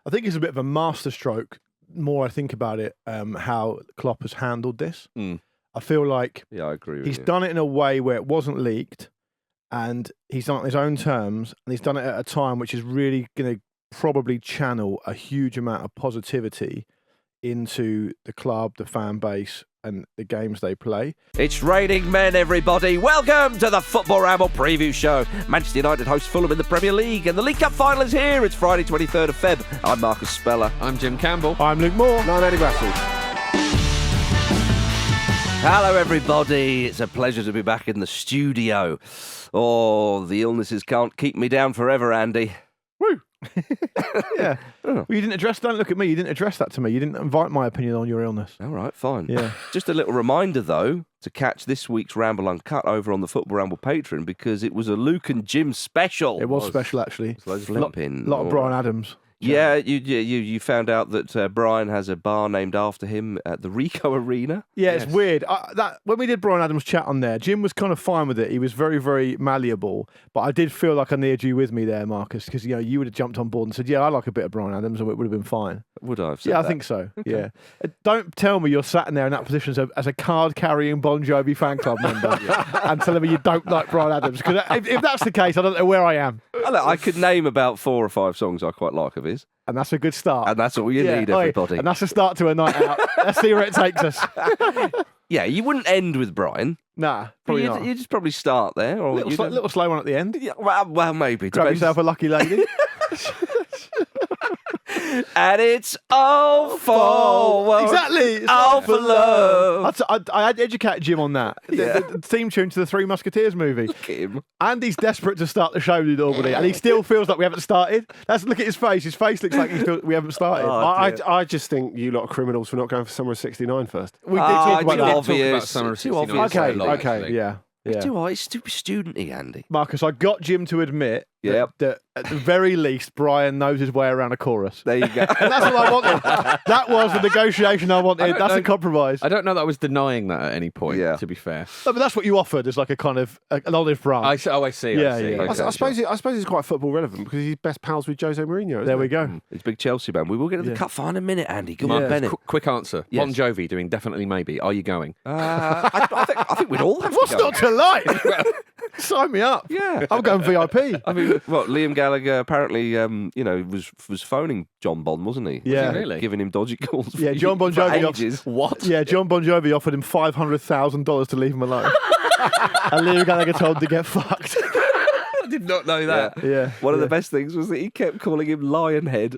I think it's a bit of a masterstroke. More I think about it, how Klopp has handled this. I feel like I agree with he's you. done it in a way where it wasn't leaked, and he's done it on his own terms, and he's done it at a time which is really going to probably channel a huge amount of positivity into the club, the fan base, and the games they play. It's raining men, everybody. Welcome to the Football Ramble preview show. Manchester United host Fulham in the Premier League, and the League Cup final is here. It's Friday, 23rd of Feb. I'm Marcus Speller. I'm Jim Campbell. I'm Luke Moore. And I'm Eddie Russell. Hello, everybody. It's a pleasure to be back in the studio. Oh, the illnesses can't keep me down forever, Andy. Woo! Yeah. Well, you didn't address. Don't look at me. You didn't address that to me. You didn't invite my opinion on your illness. All right, fine. Yeah. Just a little reminder, though, to catch this week's Ramble Uncut over on the Football Ramble Patreon, because it was a Luke and Jim special. It was special, actually. Flipping. A lot of Brian Adams. Yeah, you found out that Brian has a bar named after him at the Rico Arena. Yeah, it's weird. When we did Brian Adams' chat on there, Jim was kind of fine with it. He was very, very malleable. But I did feel like I needed you with me there, Marcus, because you would have jumped on board and said, "Yeah, I like a bit of Brian Adams," and it would have been fine. Would I have said Yeah, that? I think so. Okay. Yeah. Don't tell me you're sat in there in that position as a card-carrying Bon Jovi fan club member and telling me you don't like Brian Adams. Because if that's the case, I don't know where I am. I could name about 4 or 5 songs I quite like of his. And that's a good start. And that's all you need, everybody. And that's a start to a night out. Let's see where it takes us. Yeah, you wouldn't end with Brian. Nah, probably not. You'd just probably start there. Or Little slow one at the end. Yeah, well, maybe. Grab Depends. yourself a lucky lady. And it's all for exactly. It's all for love. I had educated Jim on that. Yeah. The theme tune to the Three Musketeers movie. Look at him. Andy's desperate to start the show normally, and he still feels like we haven't started. Look at his face. His face looks like we haven't started. I just think you lot are criminals for not going for Summer of '69 first. We did talk about that. Obvious. Summer of Too 69 obvious. so long, Okay, actually. yeah. It's too high. It's stupid studenty, Andy. Marcus, I got Jim to admit that at the very least, Brian knows his way around a chorus. There you go. And that's what I wanted. That was the negotiation I wanted. That's a compromise. I don't know that I was denying that at any point, Yeah. to be fair. No, but that's what you offered as like a kind of an olive branch. I see. Yeah, I see. yeah. Okay, I suppose it's quite football relevant because he's best pals with Jose Mourinho. Isn't There he? we go. It's big Chelsea man. We will get to the cup final in a minute, Andy. Come on, Yeah. Bennett. Quick answer. Yes. Bon Jovi doing definitely maybe. Are you going? I think we'd all have What's to go. not to like? Sign me up. Yeah. I'm going VIP. I mean, Liam Gallagher apparently, was phoning John Bon, wasn't he? Yeah. Really? Giving him dodgy calls. Yeah, John Bon for Jovi. ages. What? Yeah, John Bon Jovi offered him $500,000 to leave him alone. And Liam Gallagher told him to get fucked. I did not know that. Yeah. One of the best things was that he kept calling him Lionhead.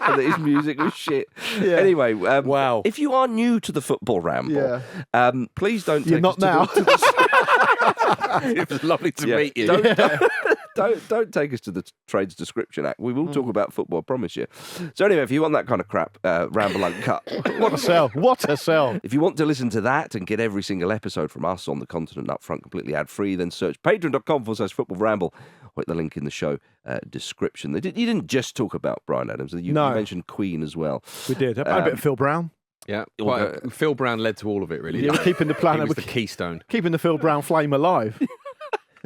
And that his music was shit. Yeah. Anyway, Wow. If you are new to the Football Ramble, please don't take You're not now. It was lovely to Yeah. meet you. Don't take us to the Trades Description Act. We will talk about football, I promise you. So anyway, if you want that kind of crap, Ramble Uncut. What a sell. What a sell. If you want to listen to that and get every single episode from us on the continent up front completely ad-free, then search patreon.com/Football Ramble or hit the link in the show description. You didn't just talk about Brian Adams. You mentioned Queen as well. We did. A bit of Phil Brown. Yeah. Phil Brown led to all of it, really. Yeah, we're keeping the planet. He was the keystone. Keeping the Phil Brown flame alive.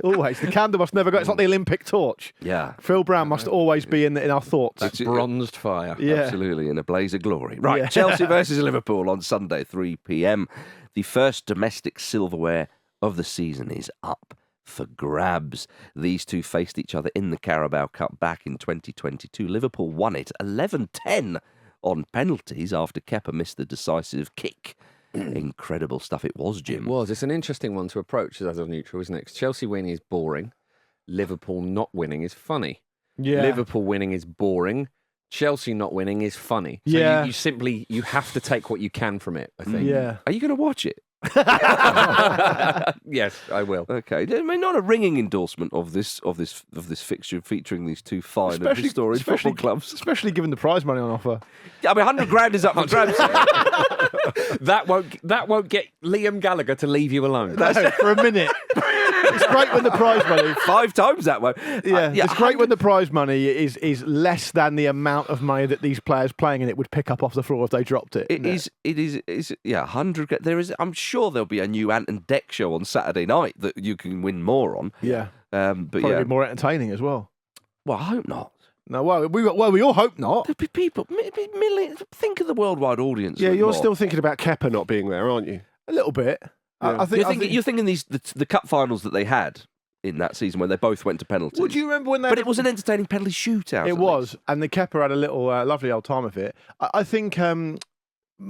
Always. The candle must never go. It's like the Olympic torch. Yeah. Phil Brown must always be in our thoughts. That's bronzed fire. Yeah. Absolutely, in a blaze of glory. Right, Yeah. Chelsea versus Liverpool on Sunday, 3 p.m. The first domestic silverware of the season is up for grabs. These two faced each other in the Carabao Cup back in 2022. Liverpool won it 11-10 on penalties after Kepa missed the decisive kick. Incredible stuff it was, Jim. It was. It's an interesting one to approach as a neutral, isn't it? 'Cause Chelsea winning is boring. Liverpool not winning is funny. Yeah. Liverpool winning is boring. Chelsea not winning is funny. So Yeah. you have to take what you can from it, I think. Yeah. Are you going to watch it? Yes, I will. Okay, I mean, not a ringing endorsement of this fixture featuring these two fine and historic football clubs. Especially given the prize money on offer. I mean, 100 grand is up for grabs. That won't get Liam Gallagher to leave you alone. For a minute. It's great when the prize money. 5 times that way. Yeah, it's great when the prize money is less than the amount of money that these players playing in it would pick up off the floor if they dropped it. It is 100. There is. I'm sure there'll be a new Ant and Deck show on Saturday night that you can win more on. Yeah. But Probably yeah. be more entertaining as well. Well, I hope not. No, we all hope not. There'd be people, millions. Think of the worldwide audience. Yeah, you're Rob. still thinking about Kepa not being there, aren't you? A little bit. Yeah. I think. You're thinking the cup finals that they had in that season when they both went to penalties. Would you remember when they? But it was an entertaining penalty shootout. It was, and the Kepa had a little lovely old time of it. I think,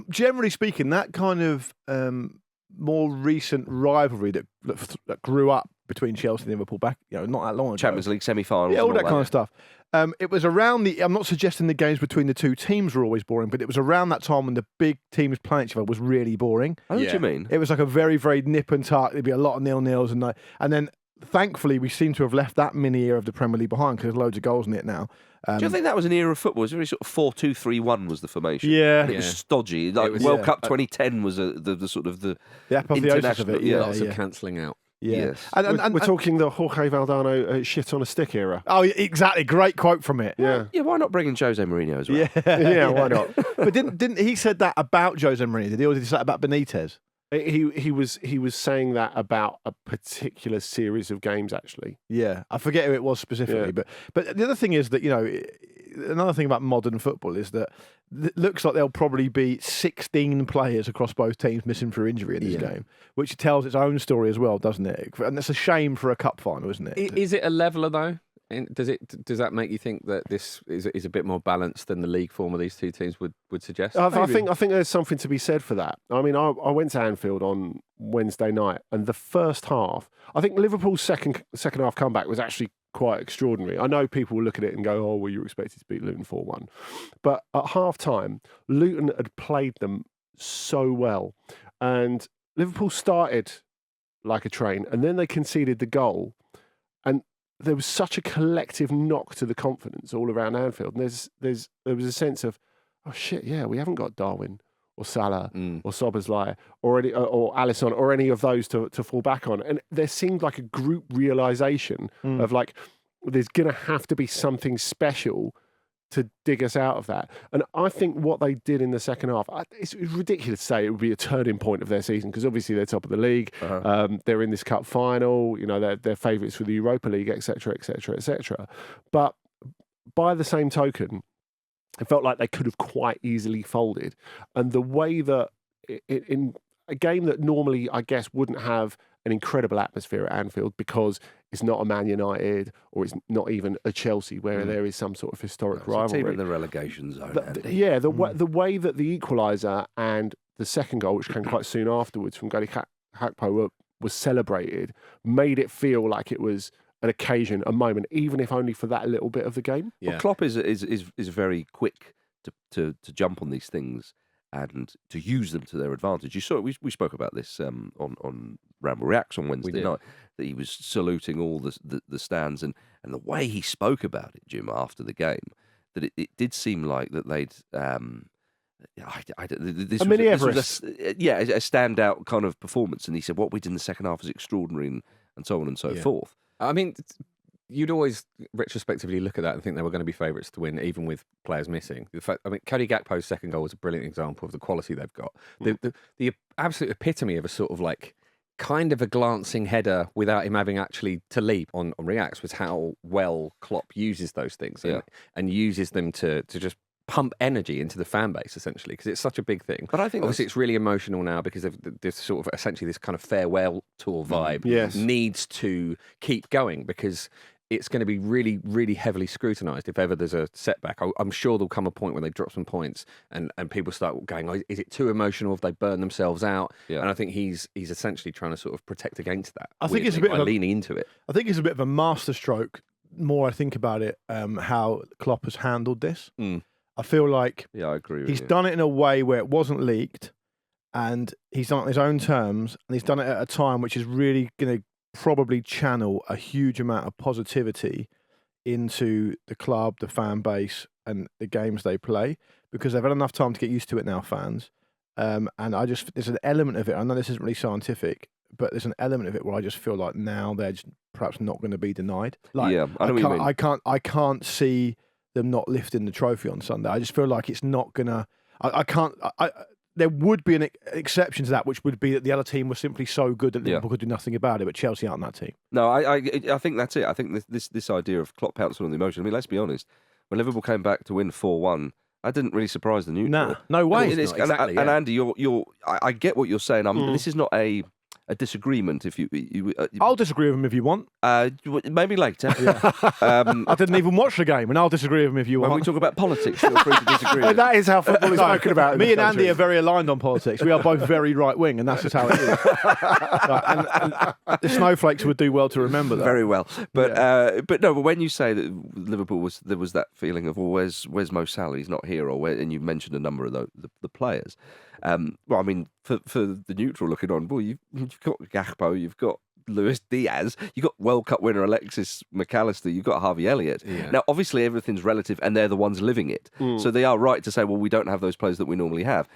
generally speaking, that kind of more recent rivalry that grew up between Chelsea and Liverpool back, not that long ago. Champions League semi-finals. Yeah, all that kind of stuff. It was around I'm not suggesting the games between the two teams were always boring, but it was around that time when the big teams playing each other was really boring. I know what you mean. It was like a very, very nip and tuck. There'd be a lot of 0-0s and then thankfully we seem to have left that mini era of the Premier League behind because there's loads of goals in it now. Do you think that was an era of football? It was very sort of 4-2-3-1 was the formation. Yeah. And it was stodgy. Like It was, World Cup 2010 was the sort of the apotheosis of it. international- Lots of cancelling out. Yeah. Yes. And We're talking the Jorge Valdano shit on a stick era. Oh, exactly. Great quote from it. Yeah. Yeah, why not bring in Jose Mourinho as well? Yeah. Yeah, why not? But didn't he said that about Jose Mourinho? Did he, or did he say that about Benitez? He was saying that about a particular series of games, actually. Yeah, I forget who it was specifically, but the other thing is that another thing about modern football is that it looks like there'll probably be 16 players across both teams missing through injury in this game, which tells its own story as well, doesn't it? And that's a shame for a cup final, isn't it? Is it a leveler though? Does that make you think that this is a bit more balanced than the league form of these two teams would suggest? I think there's something to be said for that. I mean, I went to Anfield on Wednesday night, and the first half, I think Liverpool's second half comeback was actually quite extraordinary. I know people will look at it and go, "Oh, well, you were expected to beat Luton 4-1," but at half time, Luton had played them so well, and Liverpool started like a train, and then they conceded the goal, and there was such a collective knock to the confidence all around Anfield. And there was a sense of, oh shit, yeah, we haven't got Darwin or Salah or Szoboszlai or Alisson or any of those to fall back on. And there seemed like a group realization of like, there's going to have to be something special to dig us out of that. And I think what they did in the second half, it's ridiculous to say it would be a turning point of their season because obviously they're top of the league. They're in this cup final. They're favourites for the Europa League, etc., etc., etc. But by the same token, it felt like they could have quite easily folded. And the way that in a game that normally, I guess, wouldn't have an incredible atmosphere at Anfield because it's not a Man United or it's not even a Chelsea where there is some sort of historic rivalry. Team in the relegation zone. The way that the equaliser and the second goal, which came quite soon afterwards from Gadi Gakpo, was celebrated, made it feel like it was an occasion, a moment, even if only for that little bit of the game. Well, Klopp is very quick to jump on these things and to use them to their advantage. You saw it, we spoke about this on Ramble Reacts on Wednesday night, that he was saluting all the stands and the way he spoke about it, Jim, after the game, that it did seem like that they'd a standout kind of performance. And he said what we did in the second half was extraordinary and so on and so forth. I mean, you'd always retrospectively look at that and think they were going to be favourites to win, even with players missing. Cody Gakpo's second goal was a brilliant example of the quality they've got. The absolute epitome of a sort of like kind of a glancing header without him having actually to leap on Reacts was how well Klopp uses those things and uses them to just pump energy into the fan base, essentially, because it's such a big thing. But I think obviously it's really emotional now because of this sort of essentially this kind of farewell tour vibe needs to keep going because it's going to be really, really heavily scrutinised if ever there's a setback. I'm sure there'll come a point when they drop some points and people start going, oh, is it too emotional if they burn themselves out? Yeah. And I think he's essentially trying to sort of protect against that. I think it's a bit of leaning into it. I think it's a bit of a masterstroke. More I think about it, how Klopp has handled this. I feel like I agree with he's you. done it in a way where it wasn't leaked and he's done it on his own terms and he's done it at a time which is really going to probably channel a huge amount of positivity into the club, the fan base and the games they play because they've had enough time to get used to it now, fans. And there's an element of it, I know this isn't really scientific, but there's an element of it where I just feel like now they're just perhaps not going to be denied. Like, I know what you mean. I can't see them not lifting the trophy on Sunday. I just feel like it's not gonna. There would be an exception to that, which would be that the other team was simply so good that Liverpool could do nothing about it. But Chelsea aren't that team. No, I think that's it. I think this idea of Klopp pouncing on the emotion. I mean, let's be honest. when Liverpool came back to win 4-1, that didn't really surprise the neutral. Nah, no way. Exactly, and Andy, I get what you're saying. This is not a disagreement. If you I'll disagree with him if you want. maybe later. I didn't even watch the game, and I'll disagree with him if you When want. we talk about politics, feel free to disagree. And that is how football is spoken about. In Me this and Andy country. are very aligned on politics. We are both very right wing, and that's just how it is. and the snowflakes would do well to remember that. Very well, but no. But when you say that Liverpool there was that feeling of, well, where's Mo Salah? He's not here, and you mentioned a number of the players. Well, I mean, for the neutral looking on, well, you've got Gakpo, you've got Luis Diaz, you've got World Cup winner Alexis McAllister, you've got Harvey Elliott. Yeah. Now, obviously, everything's relative, and they're the ones living it. So they are right to say, well, we don't have those players that we normally have,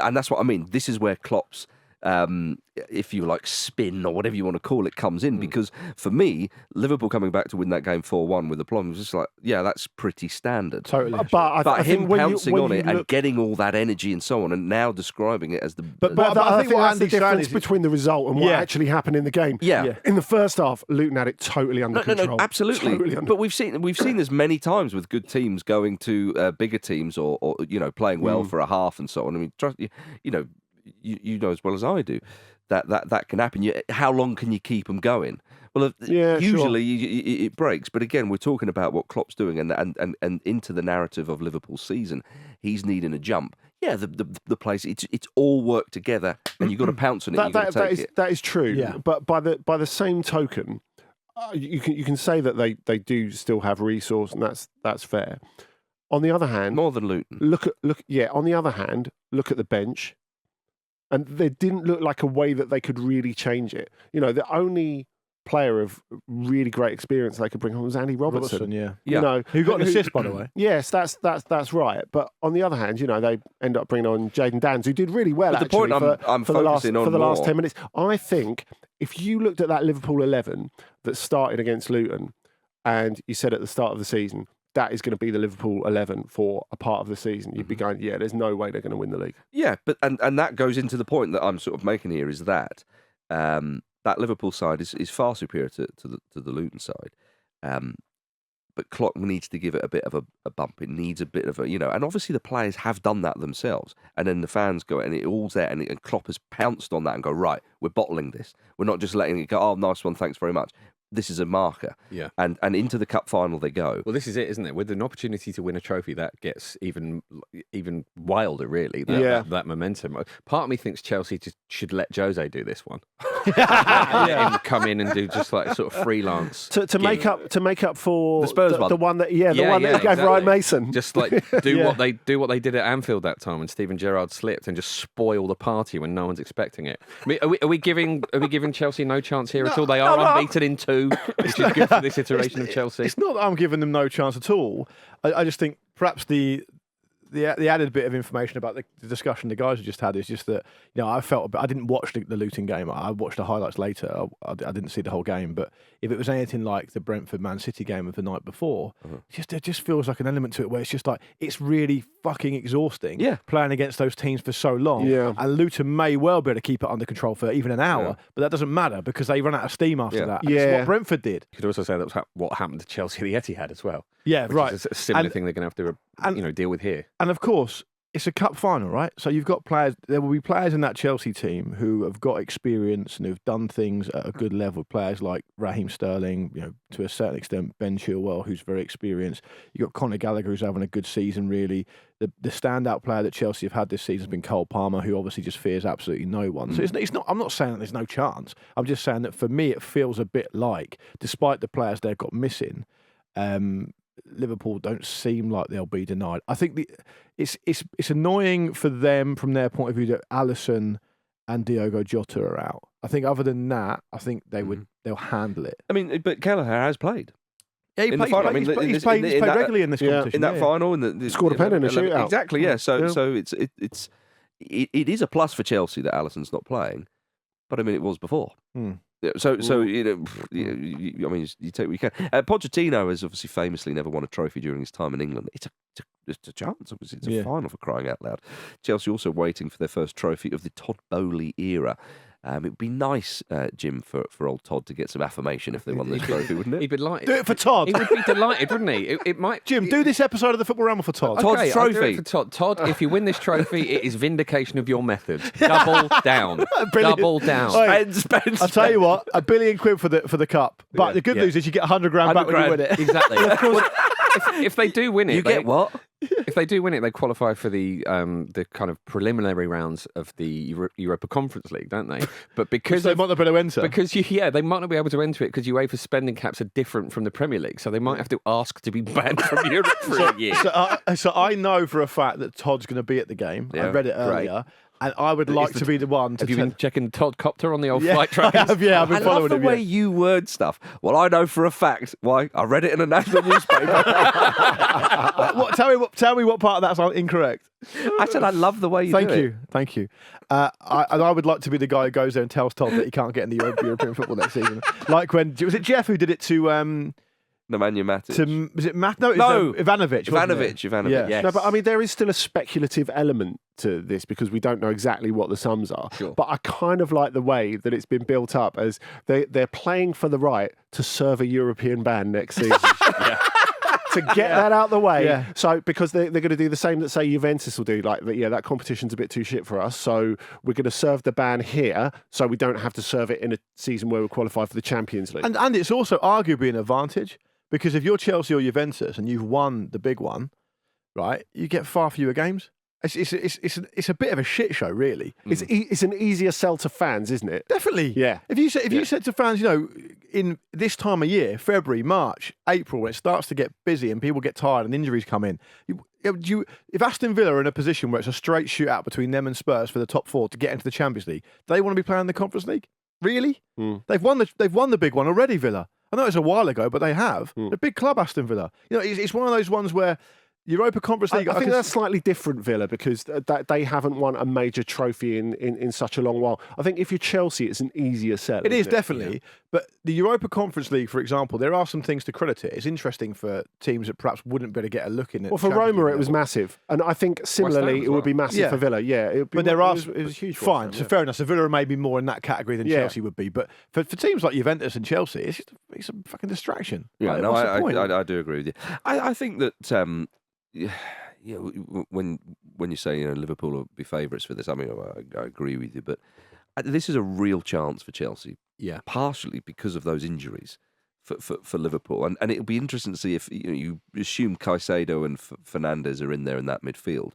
and that's what I mean. This is where Klopp's, if you like, spin or whatever you want to call it, comes in. Because for me, Liverpool coming back to win that game 4-1 with the plum was just like, yeah, that's pretty standard. Totally. But I Him think when pouncing you on it and look- getting all that energy and so on, and now describing it as the. But I think what that's the Andy's saying difference is- between the result and what Yeah. actually happened in the game. Yeah. In the first half, Luton had it totally under control. No, absolutely. Totally under- But we've seen this many times with good teams going to bigger teams or playing well for a half and so on. I mean, you know as well as I do that can happen. How long can you keep them going? Well, Yeah, usually it breaks. But again, we're talking about what Klopp's doing and into the narrative of Liverpool's season. He's needing a jump. Yeah, the place it's all worked together, and you've got to pounce on it. You've got to take it. That is true. Yeah. But by the same token, you can say that they do still have resource, and that's fair. On the other hand, More than Luton. look. On the other hand, look at the bench, and there didn't look like a way that they could really change it. The only player of really great experience they could bring on was Andy Robertson. yeah. Yeah. Who got an assist, by the way? Yes, that's right. But on the other hand, they end up bringing on Jayden Dance, who did really well. But the actually, point I'm for the last focusing on for the last more- 10 minutes. I think if you looked at that Liverpool 11 that started against Luton, and you said at the start of the season that is going to be the Liverpool 11 for a part of the season, you'd be going, yeah, there's no way they're going to win the league. Yeah, but and that goes into the point that I'm sort of making here is that that Liverpool side is far superior to the Luton side. But Klopp needs to give it a bit of a bump. It needs a bit of a, and obviously the players have done that themselves. And then the fans go, and it all's there, and Klopp has pounced on that and go, right, we're bottling this. We're not just letting it go, oh, nice one, thanks very much. This is a marker. Yeah. And into the cup final they go. Well, this is it, isn't it? With an opportunity to win a trophy, that gets even wilder, really. That momentum. Part of me thinks Chelsea just should let Jose do this one. Let him come in and do just like sort of freelance To make up for The Spurs one. the one that the one that he gave exactly. Ryan Mason. Just like what they did at Anfield that time when Steven Gerrard slipped and just spoil the party when no one's expecting it. I mean, are we giving Chelsea no chance here at all? They are unbeaten in 2, which is good for this iteration of Chelsea. It's not that I'm giving them no chance at all. I just think perhaps the added bit of information about the discussion the guys have just had is just that I felt a bit. I didn't watch the Luton game. I watched the highlights later. I didn't see the whole game. But if it was anything like the Brentford Man City game of the night before, it just feels like an element to it where it's just like it's really fucking exhausting. Yeah. Playing against those teams for so long. Yeah. And Luton may well be able to keep it under control for even an hour, but that doesn't matter because they run out of steam after that. And it's what Brentford did. You could also say that was what happened to Chelsea at the Etihad as well. Yeah, which right. is a similar thing they're going to have to deal with here. And of course, it's a cup final, right? So you've got players. There will be players in that Chelsea team who have got experience and who've done things at a good level. Players like Raheem Sterling, to a certain extent, Ben Chilwell, who's very experienced. You've got Conor Gallagher, who's having a good season, really. The standout player that Chelsea have had this season has been Cole Palmer, who obviously just fears absolutely no one. So it's not. I'm not saying that there's no chance. I'm just saying that for me, it feels a bit like, despite the players they've got missing, Liverpool don't seem like they'll be denied. I think it's annoying for them from their point of view that Alisson and Diogo Jota are out. I think other than that, I think they'll handle it. I mean, but Gallagher has played. Yeah, In the final, he's in played that- regularly in this competition. In that final, and Scored a pen in a shootout. Exactly, yeah. So it is a plus for Chelsea that Alisson's not playing, but I mean it was before. Yeah, so I mean, you take what you can. Pochettino has obviously famously never won a trophy during his time in England. It's a chance, obviously. It's a final for crying out loud. Chelsea also waiting for their first trophy of the Todd Bowley era. It would be nice, Jim, for old Todd to get some affirmation if they won this trophy, wouldn't it? He'd be like, Do it for Todd. he would be delighted, wouldn't he? It might. Jim, do this episode of the Football Ramble for Todd. Todd's Okay, I'll do trophy. it for Todd. Todd, if you win this trophy, it is vindication of your methods. Double down. Brilliant. Double down. Oi, Spend. I'll tell you what, £1 billion for the cup. But the good news is you get 100 grand back when you win it. Exactly. Of course, if they do win it, You get what? If they do win it, they qualify for the kind of preliminary rounds of the Europa Conference League, don't they? But because They might not be able to enter. because they might not be able to enter it because UEFA spending caps are different from the Premier League, so they might have to ask to be banned from Europe for a year. So I know for a fact that Todd's going to be at the game. I Yeah, read it earlier. And I would like to be the one to Have you tell- been checking Todd Copter on the old Yeah, flight trackers? I have, yeah, I've been I love following the him. way Yeah. you word stuff. Well, I know for a fact. Why? I read it in a national newspaper. Tell me what part of that's incorrect. I said I love the way you do it. Thank you. I would like to be the guy who goes there and tells Todd that he can't get in the European football next season. Like when was it Jeff who did it to Nemanja Matic. was it Matt? No, No. Ivanovic. wasn't it? Ivanovic. Yeah. Yes. No, but I mean, there is still a speculative element to this because we don't know exactly what the sums are. Sure. But I kind of like the way that it's been built up as they're playing for the right to serve a European ban next season. To get that out the way. Yeah. So, because they're going to do the same that, say, Juventus will do, like, that competition's a bit too shit for us. So, we're going to serve the ban here so we don't have to serve it in a season where we qualify for the Champions League. And it's also arguably an advantage because if you're Chelsea or Juventus and you've won the big one, right, you get far fewer games. It's a bit of a shit show, really. It's an easier sell to fans, isn't it? Definitely. Yeah. If you said to fans, in this time of year, February, March, April, when it starts to get busy and people get tired and injuries come in, if Aston Villa are in a position where it's a straight shootout between them and Spurs for the top four to get into the Champions League, do they want to be playing the Conference League? Really? They've won the big one already, Villa. I know it's a while ago, but they have. They're a big club, Aston Villa. It's one of those ones where Europa Conference League. I think that's slightly different, Villa, because they haven't won a major trophy in such a long while. I think if you're Chelsea, it's an easier sell. It is isn't definitely, but the Europa Conference League, for example, there are some things to credit it. It's interesting for teams that perhaps wouldn't be able to get a look in it. Well, for Roma, it was massive, and I think similarly as it would be well. massive Yeah. for Villa. Yeah, it was huge. for fine. them, So yeah. fair enough. So Villa are maybe more in that category than Yeah. Chelsea would be, but for teams like Juventus and Chelsea, it's a fucking distraction. Yeah, Like, no, what's the point? I do agree with you. I think that when you say Liverpool will be favourites for this, I mean I agree with you, but this is a real chance for Chelsea. Yeah. Partially because of those injuries for Liverpool, and it'll be interesting to see if you assume Caicedo and Fernandes are in there in that midfield.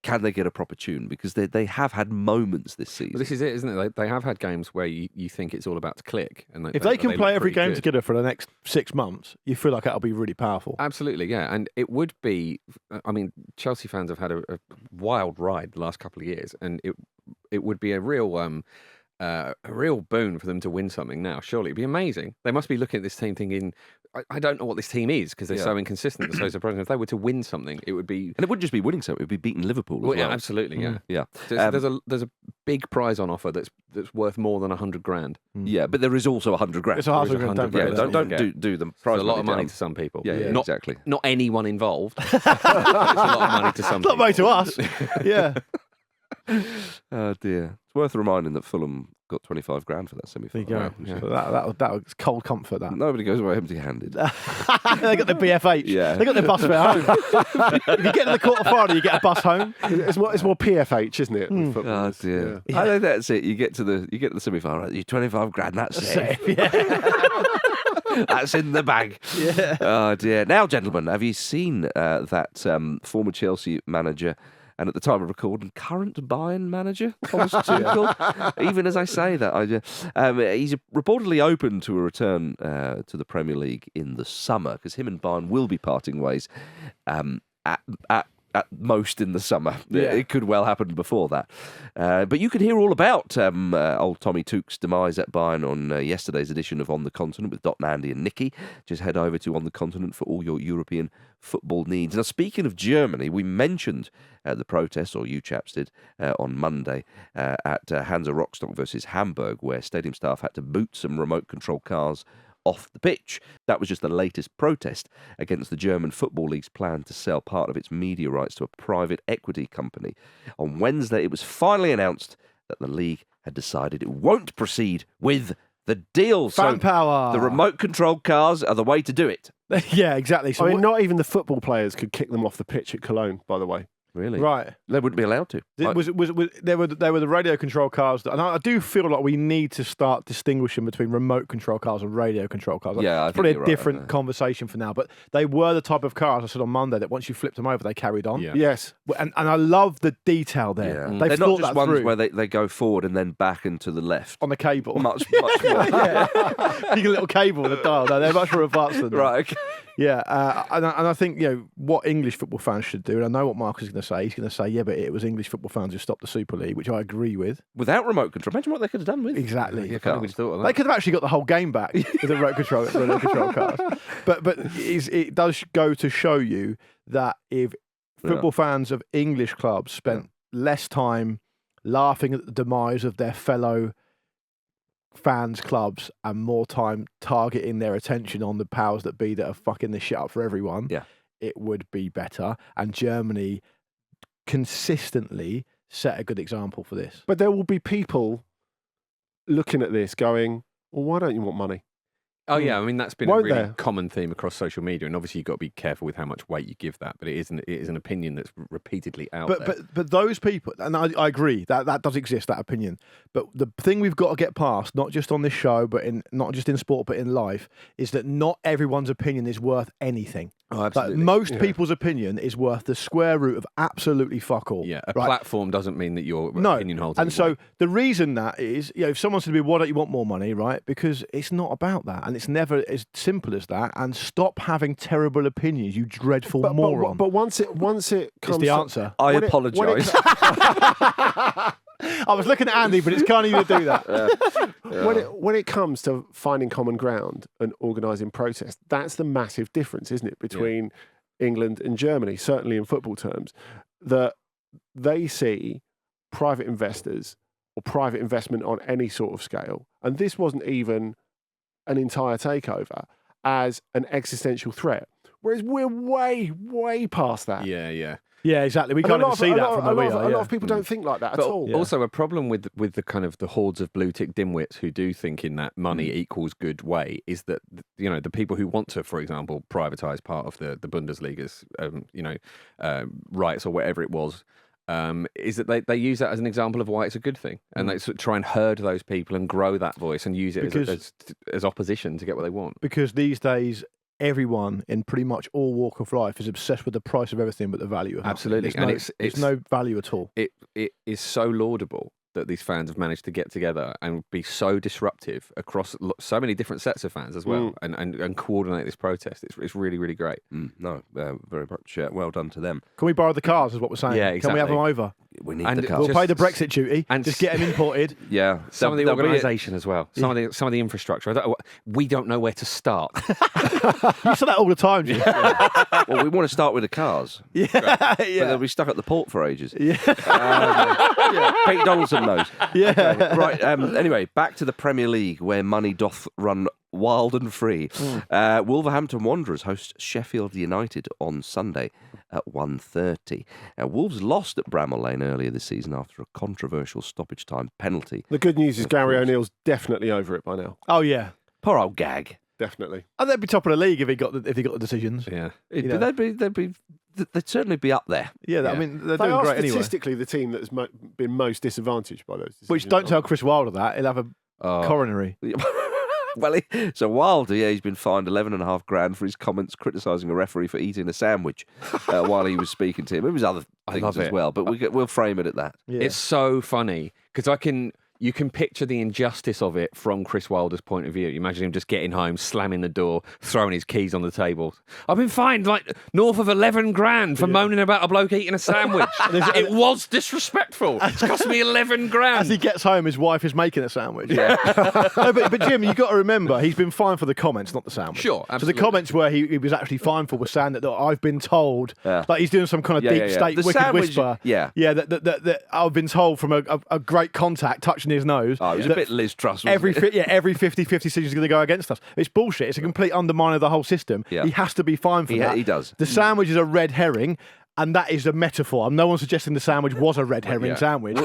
Can they get a proper tune? Because they have had moments this season. Well, this is it, isn't it? They have had games where you think it's all about to click, and If they can play look every pretty game good. together for the next 6 months, you feel like that'll be really powerful. Absolutely, yeah. And it would be, I mean, Chelsea fans have had a wild ride the last couple of years, and it would be a real boon for them to win something now. Surely it'd be amazing. They must be looking at this team thinking, I don't know what this team is because they're so inconsistent and so surprising. If they were to win something, it would be. And it wouldn't just be winning something; it would be beating Liverpool as well. Yeah, absolutely, yeah. Yeah. There's a big prize on offer that's worth more than $100,000. Yeah, but there is also $100,000. It's a hard There is one. 100 Don't Yeah, forget don't that. do the It's prize a lot of money down. to some people. Yeah, not, exactly. Not anyone involved. It's a lot of money to some Not people. money to us. Yeah. Oh dear! It's worth reminding that Fulham got $25,000 for that There you semi-final. go. So that was cold comfort. That Nobody goes away empty-handed. they got the BFH. Yeah. They got the bus fare home. If you get to the quarter-final, you get a bus home. It's more PFH, isn't it? with football? Oh dear! I think that's it. You get to the semi-final. You $25,000. That's it. That's in the bag. Yeah. Oh dear! Now, gentlemen, have you seen that former Chelsea manager? And at the time of recording, current Bayern manager, Thomas Tuchel. Even as I say that, he's reportedly open to a return to the Premier League in the summer because him and Bayern will be parting ways at most in the summer. Yeah. It could well happen before that. But you could hear all about old Tommy Tuch's demise at Bayern on yesterday's edition of On the Continent with Dot, Andy and Nikki. Just head over to On the Continent for all your European football needs. Now, speaking of Germany, we mentioned the protest, or you chaps did, on Monday at Hansa Rostock versus Hamburg, where stadium staff had to boot some remote control cars off the pitch. That was just the latest protest against the German Football League's plan to sell part of its media rights to a private equity company. On Wednesday, it was finally announced that the league had decided it won't proceed with the deal. Fan power. The remote controlled cars are the way to do it. Yeah, exactly. So I mean, not even the football players could kick them off the pitch at Cologne, by the way. Really? right. They wouldn't be allowed to. They were the radio control cars, and I do feel like we need to start distinguishing between remote control cars and radio control cars. Yeah, I it's think probably you're a right, different conversation for now. But they were the type of cars I said on Monday that once you flipped them over, they carried on. Yeah. Yes. And I love the detail there. Yeah. They've They're thought not just that ones through where they go forward and then back and to the left. on the cable. Much more. Yeah. You get a little cable with a dial. No, they're much more advanced than that. Right, okay. Yeah, and I think what English football fans should do, and I know what Marcus is going to say. He's going to say, yeah, but it was English football fans who stopped the Super League, which I agree with. Without remote control. Imagine what they could have done with Exactly. Yeah, funny we just thought of They that. could have actually got the whole game back with the remote control cars. But it does go to show you that if football fans of English clubs spent less time laughing at the demise of their fellow fans' clubs and more time targeting their attention on the powers that be that are fucking this shit up for everyone, it would be better. And Germany consistently set a good example for this. But there will be people looking at this going, well, why don't you want money? Oh yeah, I mean that's been Won't a really there? common theme across social media, and obviously you've got to be careful with how much weight you give that. But it is an opinion that's repeatedly out there. But those people, and I agree that does exist, that opinion. But the thing we've got to get past, not just on this show, but not just in sport, but in life, is that not everyone's opinion is worth anything. Oh, Like absolutely. most people's opinion is worth the square root of absolutely fuck all. Yeah, a right? platform doesn't mean that your No, opinion holds. and any so weight. the reason that is, if someone said to me, "Why don't you want more money?" Right? Because it's not about that, and it's never as simple as that. And stop having terrible opinions, you dreadful moron. But once it comes it's the answer. I when it- apologise. I was looking at Andy, but it's kind of you to do that. When it comes to finding common ground and organising protest, that's the massive difference, isn't it, between England and Germany, certainly in football terms, that they see private investors or private investment on any sort of scale, and this wasn't even an entire takeover, as an existential threat. Whereas we're way, way past that. Yeah. Yeah, exactly. We And can't even see that from where we are. a lot yeah. of people don't think like that But at all. also a problem with the kind of the hordes of blue tick dimwits who do think in that money equals good way is that the people who want to, for example, privatise part of the Bundesliga's rights or whatever it was. Is that they use that as an example of why it's a good thing, and they sort of try and herd those people and grow that voice and use it as opposition to get what they want. Because these days, everyone in pretty much all walk of life is obsessed with the price of everything but the value of nothing. Absolutely, There's and it's no value at all. It is so laudable that these fans have managed to get together and be so disruptive across so many different sets of fans as well, and coordinate this protest. It's really, really great. Very much well done to them. Can we borrow the cars? Is what we're saying. Yeah, Can we have them exactly. over? We need And the cars. We'll Just- pay the Brexit duty and just get them imported. Yeah. Some of the There'll be organisation as well. Some of the infrastructure. We don't know where to start. You say that all the time, Jim. Well, we want to start with the cars. Yeah, But they'll yeah. be stuck at the port for ages. Yeah. Pete Donaldson knows. Yeah. Right. Anyway, back to the Premier League, where money doth run wild and free. Wolverhampton Wanderers host Sheffield United on Sunday at 1:30. Wolves lost at Bramall Lane earlier this season after a controversial stoppage time penalty. The good news is Gary O'Neill's definitely over it by now. Oh yeah. Poor old Gag. Definitely. And they'd be top of the league if he got the decisions. Yeah. But they'd certainly be up there. Yeah. I Yeah. mean, they're They doing are great anyway. statistically the team that has been most disadvantaged by those decisions. Which don't tell Chris Wilder that he'll have a coronary. Well, so Wilder, he's been fined $11,500 for his comments criticising a referee for eating a sandwich while he was speaking to him. It was other things love as it. well, but we'll frame it at that. Yeah. It's so funny because you can picture the injustice of it from Chris Wilder's point of view. You imagine him just getting home, slamming the door, throwing his keys on the table. I've been fined like north of $11,000 for moaning about a bloke eating a sandwich. It was disrespectful. It's cost me $11,000. As he gets home, his wife is making a sandwich. Yeah. No, but Jim, you've got to remember, he's been fined for the comments, not the sandwich. Sure, So absolutely. the comments where he was actually fined for were saying that I've been told, like he's doing some kind of deep state The wicked sandwich, whisper. yeah. Yeah, that I've been told from a great contact touching his nose. Oh, it was a that bit Liz Truss, wasn't every it? every 50-50 decision is going to go against us. It's bullshit. It's a complete undermine of the whole system. Yeah. He has to be fined for that. He does. The sandwich is a red herring. And that is a metaphor. No one's suggesting the sandwich was a red herring sandwich.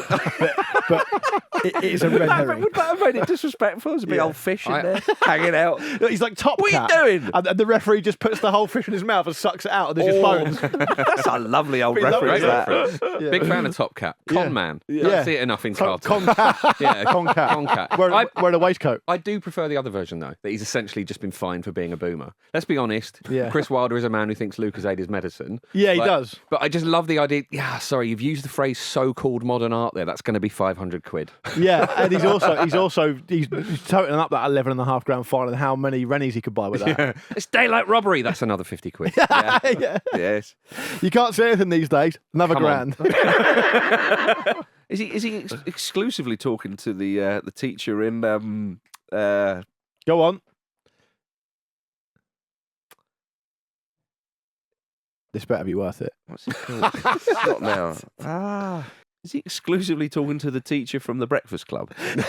but but it is a red herring. Would that have made it disrespectful? There's a big old fish in there hanging out. He's like Top What Cat. are you doing? And the referee just puts the whole fish in his mouth and sucks it out, and there's just bones. That's a lovely old Pretty lovely, reference. isn't That. Big fan of Top Cat. Con Man. Yeah. Don't see it enough in cartoons. Concat. Yeah, Concat. Wearing a waistcoat. I do prefer the other version, though, that he's essentially just been fined for being a boomer. Let's be honest. Yeah. Chris Wilder is a man who thinks Lucozade is medicine. Yeah, he Like, does. But I just love the idea. Yeah, sorry, you've used the phrase so-called modern art there. That's going to be 500 quid. Yeah, and he's totaling up that 11.5 grand fine and how many Rennies he could buy with that. It's daylight robbery. That's another 50 quid. Yeah. Yes. You can't say anything these days. Another Come on. grand. Is he exclusively talking to the teacher in Go on. This better be worth it. what's it called? Not now. Is he exclusively talking to the teacher from the Breakfast Club? Is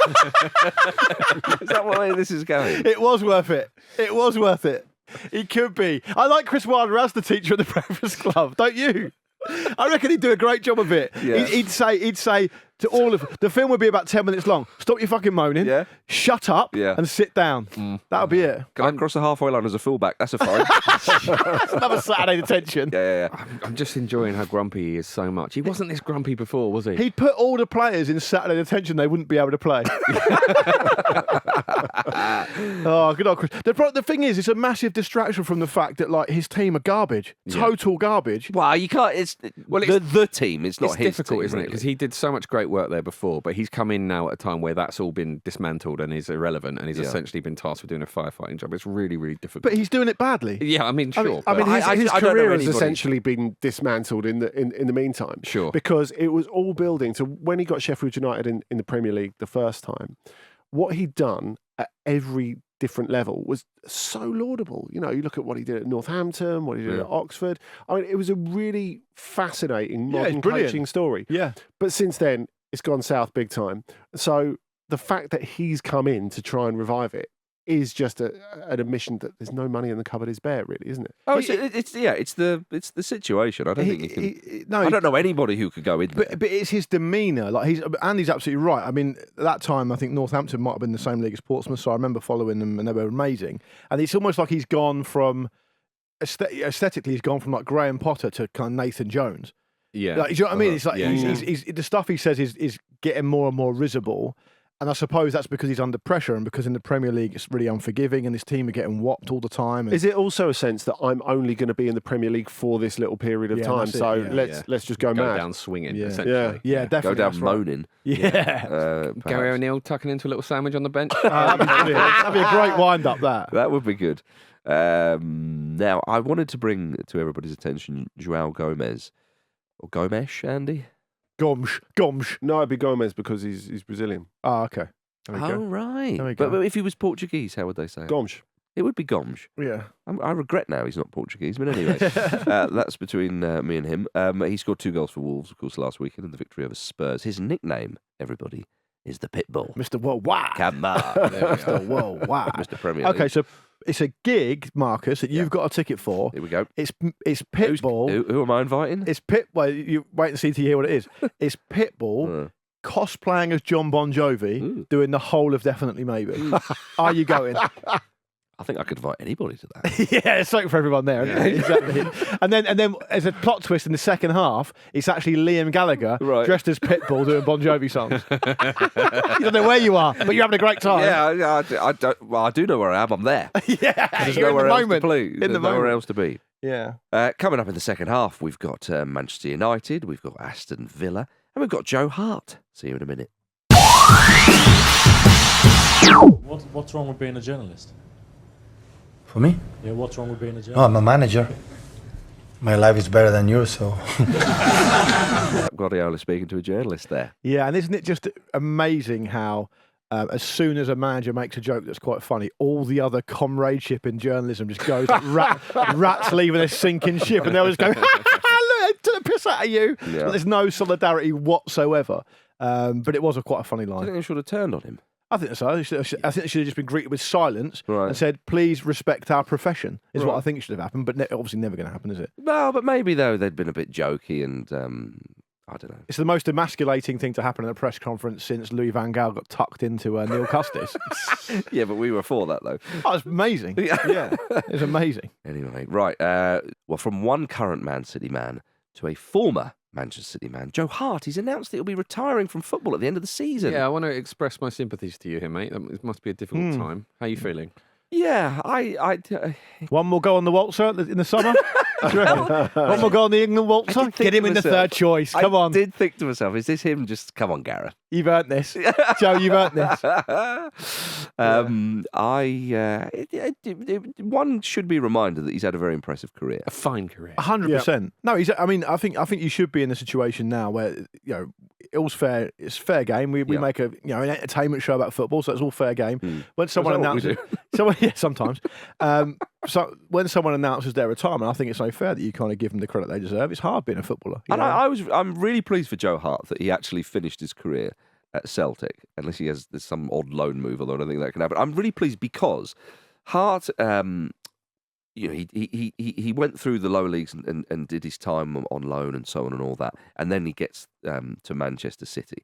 that where this is going? It was worth it. It was worth it. He could be. I like Chris Wilder as the teacher at the Breakfast Club, don't you? I reckon he'd do a great job of it. Yeah. He'd say to all of the film would be about 10 minutes long. Stop your fucking moaning. Yeah. Shut up. Yeah. And sit down. That'll be it. Can I cross the halfway line as a fullback? That's a fine. It's another Saturday detention. Yeah. I'm just enjoying how grumpy he is so much. He wasn't this grumpy before, was he? He'd put all the players in Saturday detention they wouldn't be able to play. Oh, good old Chris. The thing is, it's a massive distraction from the fact that like his team are garbage. Total garbage. Well, you can't. It's the team. It's not It's his difficult, team, isn't it? really. Because he did so much great work there before, but he's come in now at a time where that's all been dismantled and is irrelevant, and he's essentially been tasked with doing a firefighting job. It's really, really difficult. But he's doing it badly. Yeah, I mean, sure. I mean, but his I don't know career has anybody. essentially been dismantled in the meantime. Sure. Because it was all building to when he got Sheffield United in the Premier League the first time. What he'd done at every different level was so laudable. You know, you look at what he did at Northampton, what he did at Oxford. I mean, it was a really fascinating modern coaching story. Yeah. But since then, it's gone south big time. So the fact that he's come in to try and revive it is just an admission that there's no money in the cupboard is bare, really, isn't it? Oh, it's the situation. I don't think you can. I don't know anybody who could go in there. But it's his demeanour. Like Andy's absolutely right. I mean, at that time, I think Northampton might have been the same league as Portsmouth, so I remember following them, and they were amazing. And it's almost like he's gone from aesthetically, he's gone from like Graham Potter to kind of Nathan Jones. yeah. Like, do you know what I mean? It's like Yeah, he's the stuff he says is getting more and more risible. And I suppose that's because he's under pressure, and because in the Premier League it's really unforgiving, and his team are getting whopped all the time. And Is it also a sense that I'm only going to be in the Premier League for this little period of Yeah, time? that's it, So yeah. let's just go mad. down swinging, Yeah. essentially. yeah, definitely. Go down that's right. moaning. Yeah, Gary perhaps. O'Neill tucking into a little sandwich on the bench. that'd be brilliant. That'd be a great wind up. That would be good. Now, I wanted to bring to everybody's attention Joao Gomez. Or Gomes, Andy? Gomsh. No, it'd be Gomez because he's Brazilian. Oh, okay. There we Oh, go. right. There we But go. if he was Portuguese, how would they say it? Gomes. It would be Gomes. Yeah. I regret now he's not Portuguese, but anyway, that's between me and him. He scored 2 goals for Wolves, of course, last weekend in the victory over Spurs. His nickname, everybody, is the Pitbull. Mr. Worldwide. Come on, Mr. Worldwide. Mr. Premier League. Okay, so it's a gig, Marcus, that you've got a ticket for. Here we go. It's Pitbull. Who am I inviting? It's Well, you wait and see to hear what it is. It's Pitbull cosplaying as John Bon Jovi, doing the whole of Definitely Maybe. Are you going? I think I could invite anybody to that. Yeah, it's something for everyone there. Isn't it? Exactly. And then as a plot twist in the second half, it's actually Liam Gallagher Right. dressed as Pitbull doing Bon Jovi songs. You don't know where you are, but you're having a great time. Yeah, I don't. Well, I do know where I am. I'm there. Yeah, There's you're in nowhere the else moment. to play. In There's the nowhere moment. else to be. Yeah. Coming up in the second half, we've got Manchester United, we've got Aston Villa, and we've got Joe Hart. See you in a minute. What's wrong with being a journalist? For me? Yeah, what's wrong with being a journalist? Oh, I'm a manager. My life is better than yours, so. Guardiola speaking to a journalist there. Yeah, and isn't it just amazing how as soon as a manager makes a joke that's quite funny, all the other comradeship in journalism just goes like rats leaving a sinking ship, and they always go, look, I took the piss out of you. Yeah. But there's no solidarity whatsoever. But it was quite a funny I line. think they should have turned on him. I think so. I think it should have just been greeted with silence Right. and said, please respect our profession, is what I think should have happened. But obviously never going to happen, is it? No, but maybe though they'd been a bit jokey, and I don't know. It's the most emasculating thing to happen in a press conference since Louis van Gaal got tucked into Neil Custis. Yeah, but we were for that though. Oh, it's amazing. Yeah, it's amazing. Anyway, right. Well, from one current Man City man to a former Manchester City man, Joe Hart, he's announced that he'll be retiring from football at the end of the season. Yeah, I want to express my sympathies to you here, mate. It must be a difficult time. How are you feeling? Yeah, One more go on the waltzer in the summer. One more go on the England waltzer. Get him in the third choice. Come on. I did think to myself, is this him? Just come on, Gareth. You've earned this. Joe, you've earned this. One should be reminded that he's had a very impressive career. A fine career. 100%. No, I think you should be in a situation now where all's fair. It's fair game. We make an entertainment show about football, so it's all fair game. When someone announces, sometimes. So when someone announces their retirement, I think it's only fair that you kind of give them the credit they deserve. It's hard being a footballer. And I'm really pleased for Joe Hart that he actually finished his career at Celtic, unless he has some odd loan move, although I don't think that can happen. I'm really pleased because Hart, he went through the lower leagues and did his time on loan and so on and all that, and then he gets to Manchester City,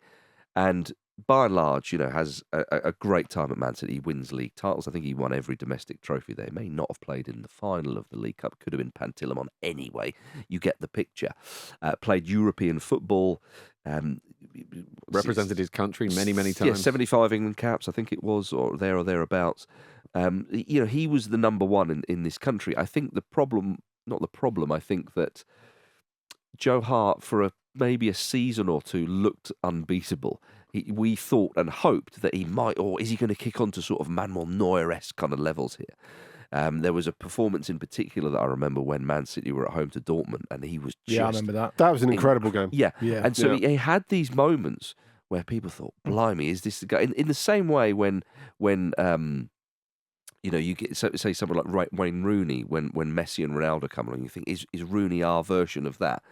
and by and large, has a great time at Man City. He wins league titles. I think he won every domestic trophy there. He may not have played in the final of the League Cup. Could have been Pantilimon anyway. You get the picture. Played European football. Represented his country many times. Yeah, 75 England caps, I think it was, or thereabouts. He was the number one in this country. I think I think that Joe Hart, for maybe a season or two, looked unbeatable. We thought and hoped that he might, or is he going to kick on to sort of Manuel Neuer-esque kind of levels here? There was a performance in particular that I remember when Man City were at home to Dortmund, and he was just... Yeah, I remember that. That was an incredible game. Yeah. And so he had these moments where people thought, blimey, is this the guy? In the same way when you get, say someone like Wayne Rooney, when Messi and Ronaldo come along, you think, is Rooney our version of that?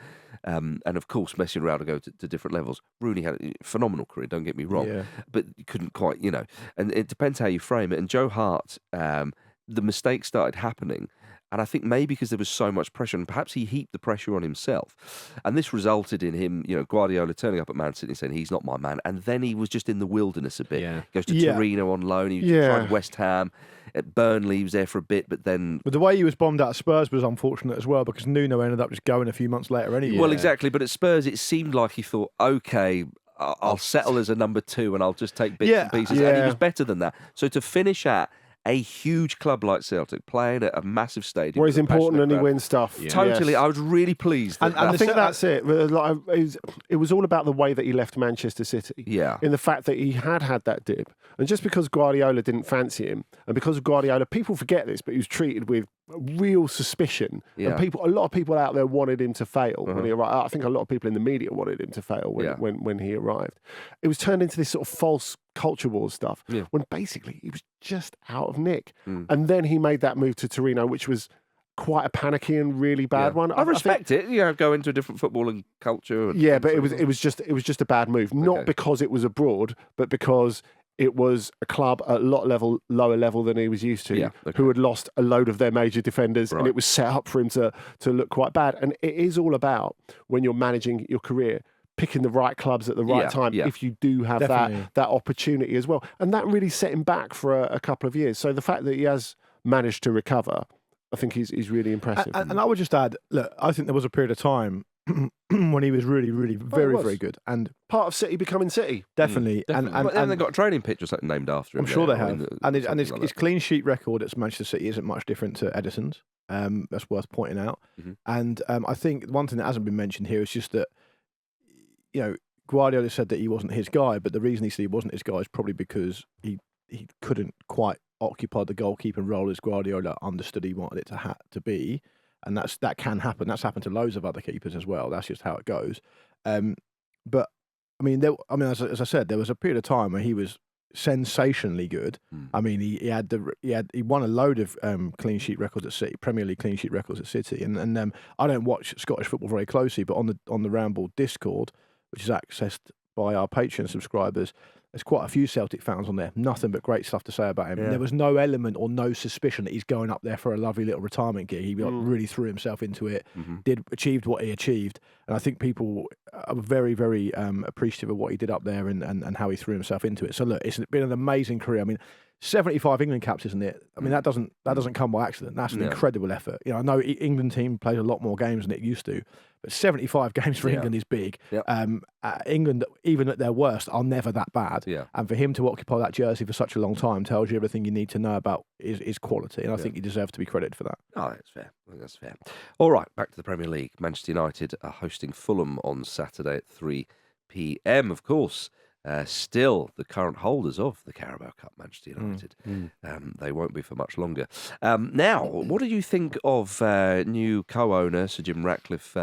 And of course, Messi and Ronaldo go to different levels. Rooney had a phenomenal career, don't get me wrong, but couldn't quite, and it depends how you frame it. And Joe Hart, the mistakes started happening. And I think maybe because there was so much pressure, and perhaps he heaped the pressure on himself. And this resulted in him, Guardiola turning up at Man City and saying, he's not my man. And then he was just in the wilderness a bit. Yeah. Goes to Torino on loan. He tried West Ham. At Burnley, he was there for a bit, but then... But the way he was bombed out of Spurs was unfortunate as well, because Nuno ended up just going a few months later anyway. Well, exactly. But at Spurs, it seemed like he thought, okay, I'll settle as a number two and I'll just take bits and pieces. And he was better than that. So to finish at a huge club like Celtic, playing at a massive stadium. Where he's important and he wins stuff. Yeah. Totally. Yes. I was really pleased. And I think that's it. It was all about the way that he left Manchester City. Yeah. In the fact that he had that dip. And just because Guardiola didn't fancy him, and because of Guardiola, people forget this, but he was treated with real suspicion. Yeah. And a lot of people out there wanted him to fail when he arrived. I think a lot of people in the media wanted him to fail when he arrived. It was turned into this sort of false culture wars stuff when basically he was just out of nick. And then he made that move to Torino, which was quite a panicky and really bad one. I respect it. Go into a different footballing culture. But it was just a bad move. Not because it was abroad, but because it was a club at a lot lower level than he was used to, who had lost a load of their major defenders, and it was set up for him to look quite bad. And it is all about, when you're managing your career, picking the right clubs at the right time, if you do have that opportunity as well. And that really set him back for a couple of years. So the fact that he has managed to recover, I think is really impressive. And I would just add, look, I think there was a period of time when he was really, really very good. And part of City becoming City. Definitely. And then they got a training pitch or something named after him. I'm sure they have. And his clean sheet record at Manchester City isn't much different to Edison's. That's worth pointing out. And I think one thing that hasn't been mentioned here is just that, Guardiola said that he wasn't his guy, but the reason he said he wasn't his guy is probably because he couldn't quite occupy the goalkeeping role as Guardiola understood he wanted it to be. And that can happen. That's happened to loads of other keepers as well. That's just how it goes. But as I said, there was a period of time where he was sensationally good. I mean, he won a load of clean sheet records at City, Premier League clean sheet records at City. And I don't watch Scottish football very closely, but on the Ramble Discord, which is accessed by our Patreon subscribers, There's quite a few Celtic fans on there. Nothing but great stuff to say about him. Yeah. There was no element or no suspicion that he's going up there for a lovely little retirement gig. He really threw himself into it, achieved what he achieved. And I think people are very, very appreciative of what he did up there and how he threw himself into it. So look, it's been an amazing career. I mean, 75 England caps, isn't it? I mean, that doesn't come by accident. That's an incredible effort. You know, I know England team plays a lot more games than it used to, but 75 games for England is big. England, even at their worst, are never that bad. And for him to occupy that jersey for such a long time tells you everything you need to know about his quality. And I think he deserves to be credited for that. Oh, that's fair. I think that's fair. All right, back to the Premier League. Manchester United are hosting Fulham on Saturday at 3 p.m. Of course. Still the current holders of the Carabao Cup, Manchester United. They won't be for much longer. Now, what do you think of new co-owner Sir Jim Ratcliffe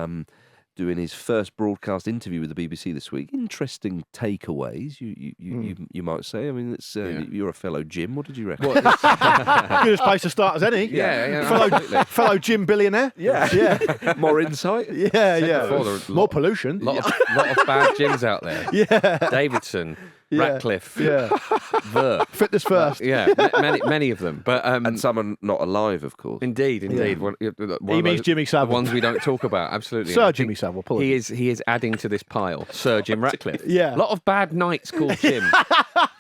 doing his first broadcast interview with the BBC this week? Interesting takeaways, you might say. I mean, it's you're a fellow Jim. What did you reckon? Goodest place to start as any. Fellow Jim billionaire. Yeah. More insight. More pollution. Lot of bad gyms out there. Davidson, Ratcliffe, Fitness First. Many of them. But and some are not alive, of course. Indeed. He means Jimmy Savile. The ones we don't talk about, absolutely. Sir Jimmy Savile. He is adding to this pile. Sir Jim Ratcliffe. Yeah. A lot of bad nights called Jim.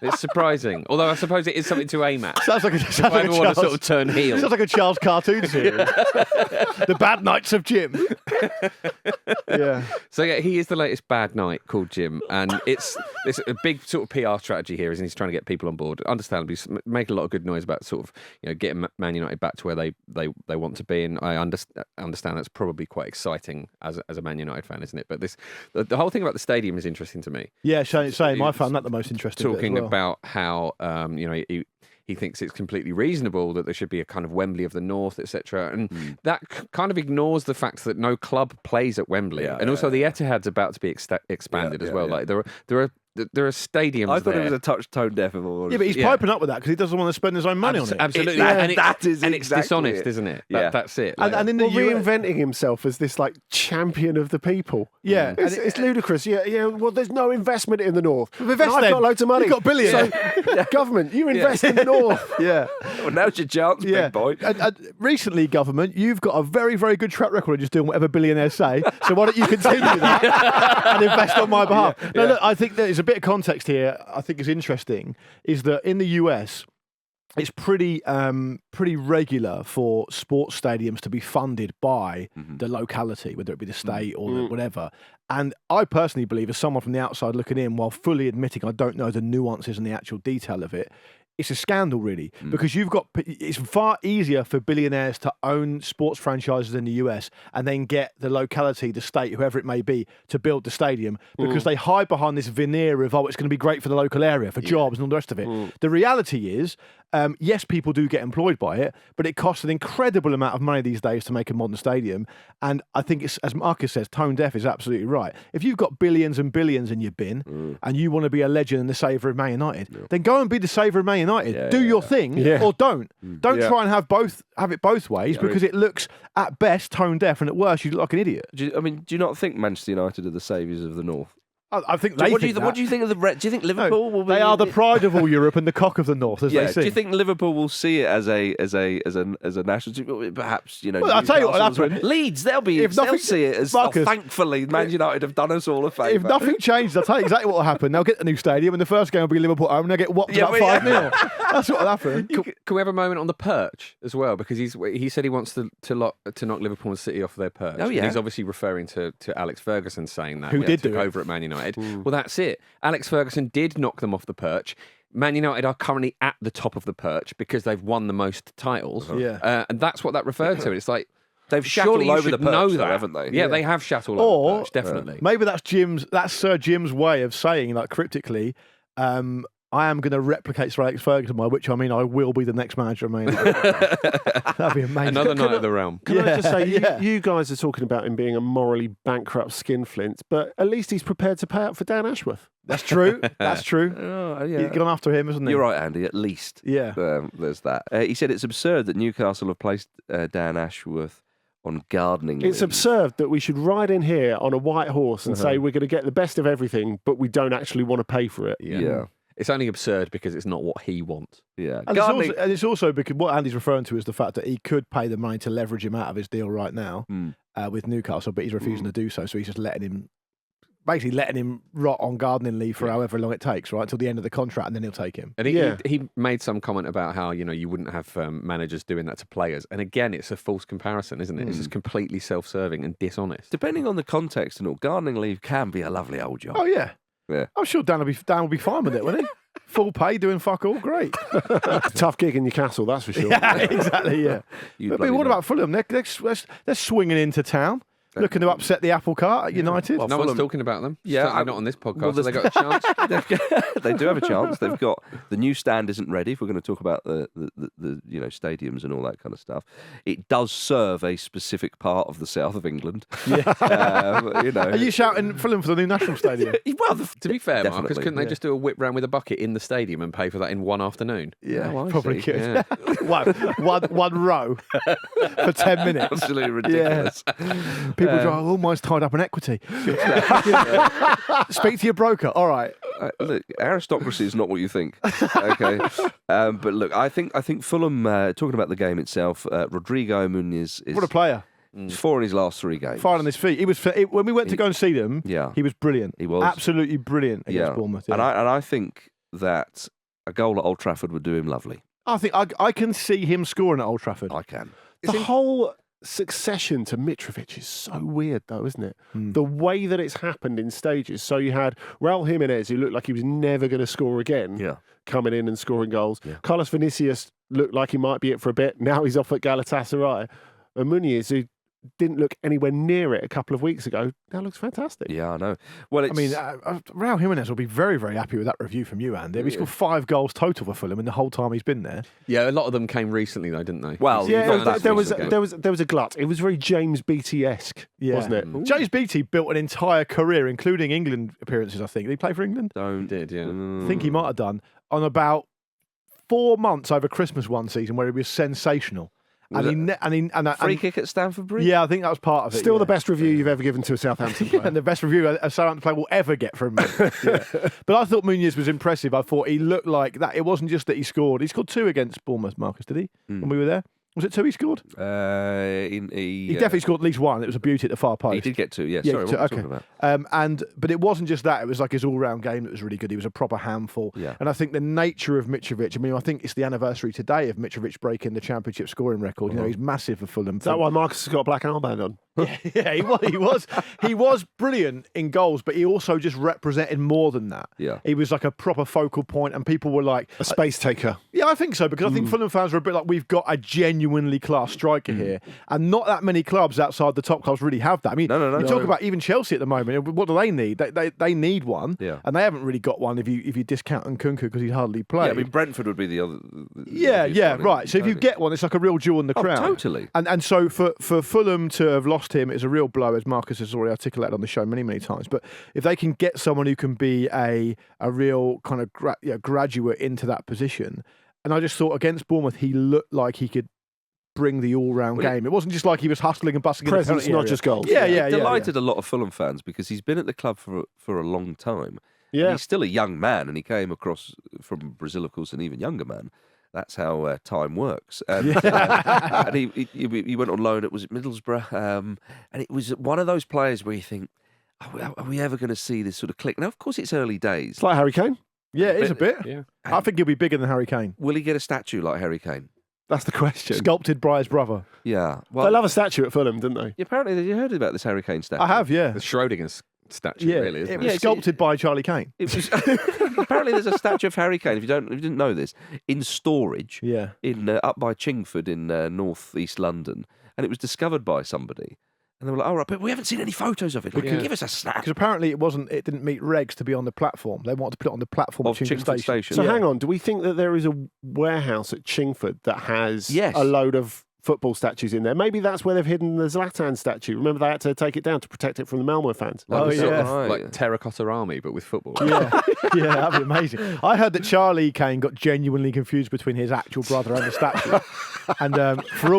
It's surprising. Although I suppose it is something to aim at. Sounds like if I ever want to sort of turn heel. Sounds like a Charles cartoon series. The Bad Nights of Jim. So he is the latest bad night called Jim, and it's a big sort of PR strategy here, isn't he? He's trying to get people on board. Understandably, he's making a lot of good noise about sort of getting Man United back to where they want to be, and I understand that's probably quite exciting as a Man United fan, isn't it? But the whole thing about the stadium is interesting to me. Yeah, same. I found that the most interesting. Talking bit as well. about how he thinks it's completely reasonable that there should be a kind of Wembley of the North, etc. And that kind of ignores the fact that no club plays at Wembley, and also the Etihad's about to be expanded as well. Like there are stadiums. I thought there. it was a touch tone deaf. Yeah, but he's piping up with that because he doesn't want to spend his own money on it. Absolutely, it's dishonest, isn't it? That's it. Like, and in the reinventing himself as this like champion of the people. Yeah, it's ludicrous. Yeah. Well, there's no investment in the North. I've got loads of money. You've got billions. So, government, you invest in the North. Yeah. Well, now's your chance, big boy. And recently, government, you've got a very, very good track record of just doing whatever billionaires say. So why don't you continue that and invest on my behalf? Now, look, I think there's a bit of context here. I think is interesting is that in the US, it's pretty regular for sports stadiums to be funded by the locality, whether it be the state or whatever. And I personally believe, as someone from the outside looking in, while fully admitting I don't know the nuances and the actual detail of it, it's a scandal, really, because it's far easier for billionaires to own sports franchises in the US and then get the locality, the state, whoever it may be, to build the stadium because they hide behind this veneer of, it's going to be great for the local area, for jobs and all the rest of it. The reality is, yes, people do get employed by it, but it costs an incredible amount of money these days to make a modern stadium. And I think, as Marcus says, tone deaf is absolutely right. If you've got billions and billions in your bin and you want to be a legend and the saviour of Man United, then go and be the saviour of Man United. Do your thing or don't. Don't try and have it both ways because it looks, at best, tone deaf, and at worst, you look like an idiot. Do you not think Manchester United are the saviours of the North? I think what do you think of the? Do you think Liverpool will be? They are the pride of all Europe and the cock of the North, as they sing. Do you think Liverpool will see it as a national team? Perhaps Well, I'll tell you what will happen. Leeds, they'll see it as. Marcus, thankfully, Man United have done us all a favour. If nothing changes, I'll tell you exactly what will happen. They'll get the new stadium, and the first game will be Liverpool home, and they'll get whopped about 5-0. That's what will happen. Can we have a moment on the perch as well? Because he said he wants to knock Liverpool and City off their perch. Oh, yeah. And he's obviously referring to Alex Ferguson saying that. Who did took do it. over at Man United. Well, that's it. Alex Ferguson did knock them off the perch. Man United are currently at the top of the perch because they've won the most titles. And that's what that referred to. It's like, they've shat all over the perch, know that, haven't they? Yeah, they have shat all over the perch, definitely. Maybe that's Sir Jim's way of saying, like, cryptically, I am going to replicate Sir Alex Ferguson, by which I mean I will be the next manager of Man United. That'd be amazing. Another night of the realm. Can I just say, you guys are talking about him being a morally bankrupt skinflint, but at least he's prepared to pay up for Dan Ashworth. That's true. That's true. He's gone after him, hasn't he? You're right, Andy, at least. Yeah. There's that. He said it's absurd that Newcastle have placed Dan Ashworth on gardening leave. It's absurd that we should ride in here on a white horse and say we're going to get the best of everything, but we don't actually want to pay for it. Yeah. It's only absurd because it's not what he wants. Yeah. And it's also because what Andy's referring to is the fact that he could pay the money to leverage him out of his deal right now with Newcastle, but he's refusing to do so. So he's just letting him rot on gardening leave for however long it takes, right, till the end of the contract, and then he'll take him. And he made some comment about how, you wouldn't have managers doing that to players. And again, it's a false comparison, isn't it? It's just completely self-serving and dishonest. Depending on the context and all, gardening leave can be a lovely old job. Oh, yeah. Yeah. I'm sure Dan will be fine with it, won't he? Full pay, doing fuck all, great. Tough gig in Newcastle, that's for sure. Yeah, exactly, yeah. But what about Fulham? They're swinging into town. Looking to upset the apple cart at United. Well, no one's talking about them. Yeah, Certainly not on this podcast. Have they got a chance? They do have a chance. They've got the new stand isn't ready. If we're going to talk about the stadiums and all that kind of stuff, it does serve a specific part of the south of England. Yeah. Are you shouting Fulham for the new national stadium? Well, to be fair, Marcus, definitely, couldn't they just do a whip round with a bucket in the stadium and pay for that in one afternoon? Yeah, Oh, I probably see. could. one row for 10 minutes. absolutely ridiculous. People go, oh, mine's tied up in equity. Speak to your broker. All right. Look, aristocracy is not what you think. Okay, but look, I think Fulham. Talking about the game itself, Rodrigo Muniz is What a player. 4 in his last 3 games. Fired on his feet. He was when we went to go and see them. Yeah. He was brilliant. He was. Absolutely brilliant against Bournemouth. Yeah. And I think that a goal at Old Trafford would do him lovely. I think I can see him scoring at Old Trafford. I can. The whole succession to Mitrovic is so weird, though, isn't it? The way that it's happened in stages. So you had Raul Jimenez, who looked like he was never going to score again, coming in and scoring goals. Yeah. Carlos Vinicius looked like he might be it for a bit. Now he's off at Galatasaray. And Muniz, who didn't look anywhere near it a couple of weeks ago, now looks fantastic. Yeah, I know. Well, Raul Jimenez will be very, very happy with that review from you, Andy. He scored 5 goals total for Fulham in the whole time he's been there. Yeah, a lot of them came recently, though, didn't they? Well, there was a glut. It was very James Beattie-esque, wasn't it? James Beattie built an entire career, including England appearances, I think. Did he play for England? He did, yeah. I think he might have done. On about 4 months over Christmas one season where he was sensational. Free kick at Stamford Bridge? Yeah, I think that was part of it. Still the best review you've ever given to a Southampton player. And the best review a Southampton player will ever get from me. But I thought Muniz was impressive. I thought he looked like that. It wasn't just that he scored. He scored 2 against Bournemouth, Marcus, did he? When we were there? Was it 2 he scored? He definitely scored at least 1. It was a beauty at the far post. He did get 2, yeah. Sorry, what okay. talking about? But it wasn't just that. It was like his all-round game that was really good. He was a proper handful. Yeah. And I think the nature of Mitrovic, I think it's the anniversary today of Mitrovic breaking the championship scoring record. You know, he's massive for Fulham. Is that why Marcus has got a black armband on? Yeah, he was brilliant in goals, but he also just represented more than that. Yeah. He was like a proper focal point, and people were like... A space taker. Yeah, I think so, because I think Fulham fans were a bit like, we've got a genuinely class striker here, and not that many clubs outside the top clubs really have that. I mean, you talk about even Chelsea at the moment, what do they need? They need one, and they haven't really got one if you discount Nkunku because he's hardly played. Yeah, I mean, Brentford would be the other... right. So if you get one, it's like a real jewel in the crown. Totally. And so for Fulham to have lost him is a real blow, as Marcus has already articulated on the show many, many times. But if they can get someone who can be a real kind of graduate into that position, and I just thought against Bournemouth, he looked like he could bring the all-round game. It wasn't just like he was hustling and bustling. Presence, not just goals. Yeah. Delighted a lot of Fulham fans because he's been at the club for a long time. Yeah. He's still a young man, and he came across from Brazil, of course, an even younger man. That's how time works. And he went on loan at, was it Middlesbrough? And it was one of those players where you think, are we ever going to see this sort of click? Now, of course, it's early days. It's like Harry Kane. Yeah, it is a bit. Yeah. I think he'll be bigger than Harry Kane. Will he get a statue like Harry Kane? That's the question. Sculpted by his brother. Yeah. Well, they love a statue at Fulham, didn't they? Apparently, you heard about this Harry Kane statue. I have, yeah. The Schrodinger's statue, really, isn't it? It was sculpted by Charlie Kane. It was, apparently, there's a statue of Harry Kane. If you didn't know this, in storage, in up by Chingford in North East London, and it was discovered by somebody. And they were like, "Oh, right, but we haven't seen any photos of it. Like, give us a snap." Because apparently it didn't meet regs to be on the platform. They wanted to put it on the platform of Chingford Station. So hang on, do we think that there is a warehouse at Chingford that has a load of football statues in there? Maybe that's where they've hidden the Zlatan statue. Remember they had to take it down to protect it from the Malmo fans. Like Terracotta Army, but with football. Yeah, that'd be amazing. I heard that Charlie Kane got genuinely confused between his actual brother and the statue. And for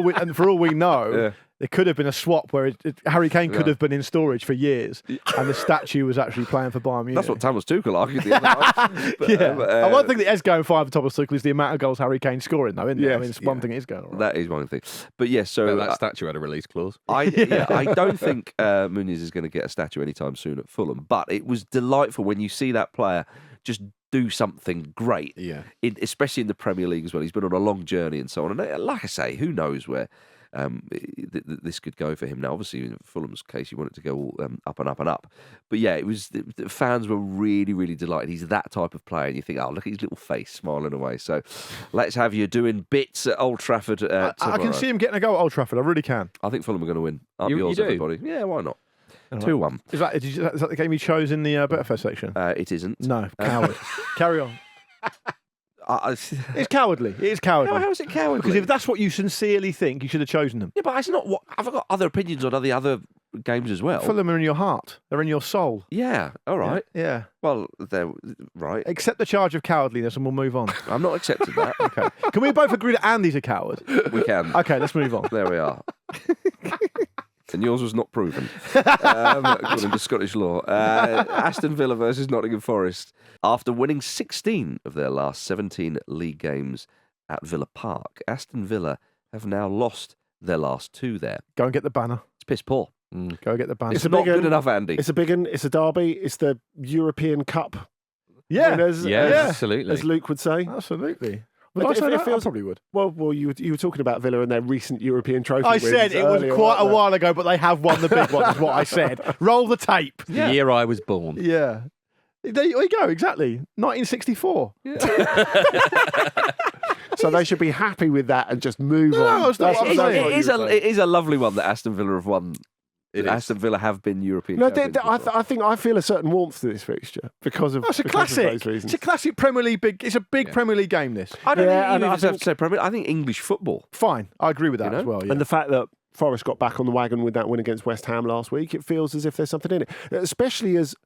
all we know, there could have been a swap where Harry Kane could have been in storage for years, and the statue was actually playing for Bayern Munich. That's what Thomas Tuchel argued the other night. But, I won't think that is going fine for Thomas Tuchel is the amount of goals Harry Kane's scoring, though, isn't it? I Yes, mean, it's one thing is going on. That is one thing. But yes, so that statue had a release clause. I don't think Muniz is going to get a statue anytime soon at Fulham, but it was delightful when you see that player just do something great, especially in the Premier League as well. He's been on a long journey and so on. And like I say, who knows where this could go for him now. Obviously, in Fulham's case, you want it to go all up and up and up. But yeah, it was the fans were really, really delighted. He's that type of player, and you think, oh, look at his little face smiling away. So let's have you doing bits at Old Trafford tomorrow. I can see him getting a go at Old Trafford. I really can. I think Fulham are going to win. Up You yours, do? everybody. Yeah, why not? All right. 2-1. Is that the game you chose in the Betfair section? It isn't. No, coward. Carry on. It's It's cowardly. It is cowardly. How is it cowardly? Because if that's what you sincerely think, you should have chosen them. Yeah, but it's not what I've got other opinions on the other games as well. Fulham are in your heart. They're in your soul. Yeah, all right. Yeah. Well, they're right. Accept the charge of cowardliness and we'll move on. I'm not accepting that. Okay. Can we both agree that Andy's a coward? We can. Okay, let's move on. There we are. And yours was not proven, according to Scottish law. Aston Villa versus Nottingham Forest. After winning 16 of their last 17 league games at Villa Park, Aston Villa have now lost their last 2 there. Go and get the banner. It's piss poor. Go get the banner. It's not good enough, Andy. It's a big one. It's a derby. It's the European Cup. Yeah. winners, Absolutely. as Luke would say. Absolutely. But Would I if say it that? I feels- probably would. Well, you were talking about Villa and their recent European trophy. I wins said it was earlier, quite a weren't they? while ago, but they have won the big one, is what I said. Roll the tape. The year I was born. Yeah. There you go, exactly. 1964. So they should be happy with that and just move No, on. it's not That's what I'm what- saying. that's what you were saying. It is a lovely one that Aston Villa have won. It is. Aston Villa have been European No, champions before. I think I feel a certain warmth to this fixture because of, Oh, it's a because of classic. those reasons. It's a classic Premier League it's a big Premier League game, this. I don't Yeah, think and you I just have think- to say Premier. I think English football. Fine. I agree with that You as know? well. Yeah. And the fact that Forest got back on the wagon with that win against West Ham last week, it feels as if there's something in it. Especially as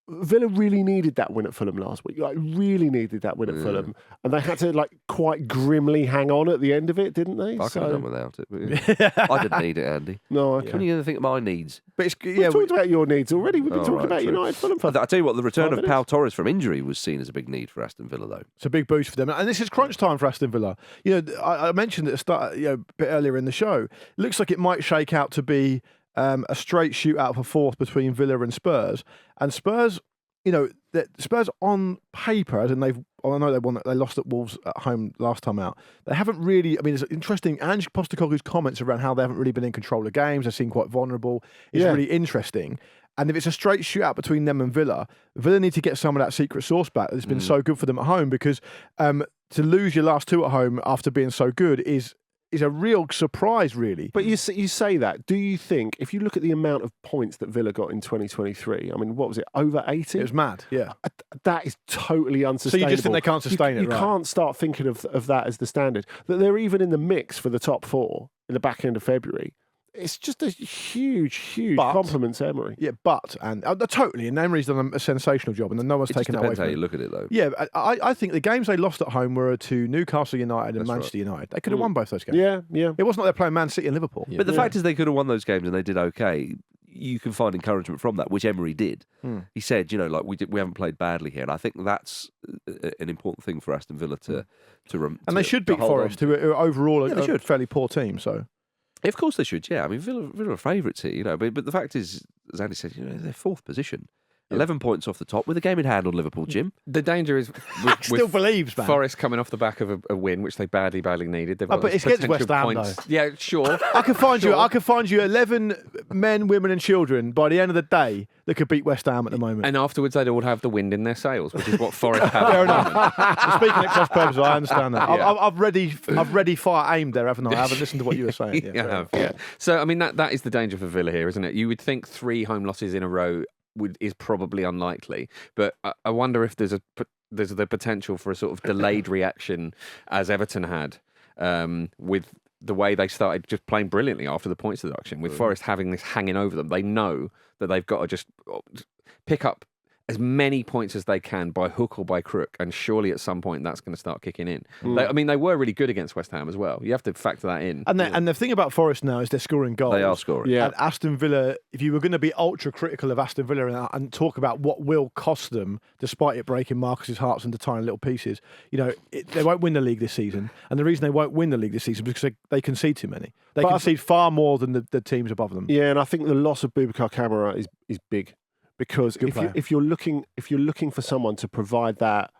Villa really needed that win at Fulham last week. Like, really needed that win at Fulham. And they had to, like, quite grimly hang on at the end of it, didn't they? I could have done without it. But yeah. I didn't need it, Andy. No, When okay. are you going to think of my needs? but it's, We've yeah, talked about your needs already. We've been Oh, talking right, about true. United Fulham for I tell you what, the return 5 of minutes. Pau Torres from injury was seen as a big need for Aston Villa, though. it's a big boost for them. And this is crunch time for Aston Villa. You know, I mentioned at the start, a bit earlier in the show, it looks like it might shake out to be a straight shootout for fourth between Villa and Spurs. And Spurs, Spurs on paper, as in I know they lost at Wolves at home last time out. They haven't really. I mean, it's interesting. Ange Postecoglou's comments around how they haven't really been in control of games. They seem quite vulnerable. It's really interesting. And if it's a straight shootout between them and Villa, Villa need to get some of that secret sauce back that's been so good for them at home. Because to lose your last 2 at home after being so good is a real surprise, really. But you say that. Do you think, if you look at the amount of points that Villa got in 2023, I mean, what was it, over 80? It was mad. Yeah. That is totally unsustainable. So you just think they can't sustain it, You right? can't start thinking of that as the standard. That they're even in the mix for the top 4 in the back end of February. It's just a huge But- compliment to Emery. Yeah, and totally. And Emery's done a sensational job, and no one's It just taken that away depends how from you him. look at it, though. Yeah, I think the games they lost at home were to Newcastle United and That's Manchester United. They could have won both those games. Yeah. It wasn't like they're playing Man City and Liverpool. But the fact is they could have won those games and they did okay. You can find encouragement from that, which Emery did. He said, we haven't played badly here. And I think that's an important thing for Aston Villa to And they should beat hold on Forest, to. who are overall Yeah, they a should. fairly poor team. So Of course they should, yeah. I mean, Villa are favourites here, but the fact is, as Andy said, they're 4th position. 11 points off the top with a game in hand on Liverpool, Jim. The danger is still believes, man. Forest coming off the back of a win, which they badly needed. They've got but those it's against potential West Ham, points. though. Yeah, sure. I can find you 11 men, women, and children by the end of the day that could beat West Ham at the moment. And afterwards, they'd all have the wind in their sails, which is what Forest have. Fair enough. Speaking at cross purposes, I understand that. Yeah. I've ready fire aimed there, haven't I? I haven't listened to what you were saying. Yeah, fair enough. Yeah. So, I mean, that is the danger for Villa here, isn't it? You would think 3 home losses in a row is probably unlikely, but I wonder if there's the potential for a sort of delayed reaction as Everton had with the way they started just playing brilliantly after the points deduction, with Forest having this hanging over them. They know that they've got to just pick up as many points as they can by hook or by crook, and surely at some point that's going to start kicking in. They were really good against West Ham as well. You have to factor that in. And the thing about Forest now is they're scoring goals. They are scoring. Yeah. And Aston Villa, if you were going to be ultra critical of Aston Villa and talk about what will cost them, despite it breaking Marcus's hearts into tiny little pieces, they won't win the league this season. And the reason they won't win the league this season is because they concede too many. They concede far more than the teams above them. Yeah, and I think the loss of Boubacar Kamara is big. Because if you're looking for someone to provide that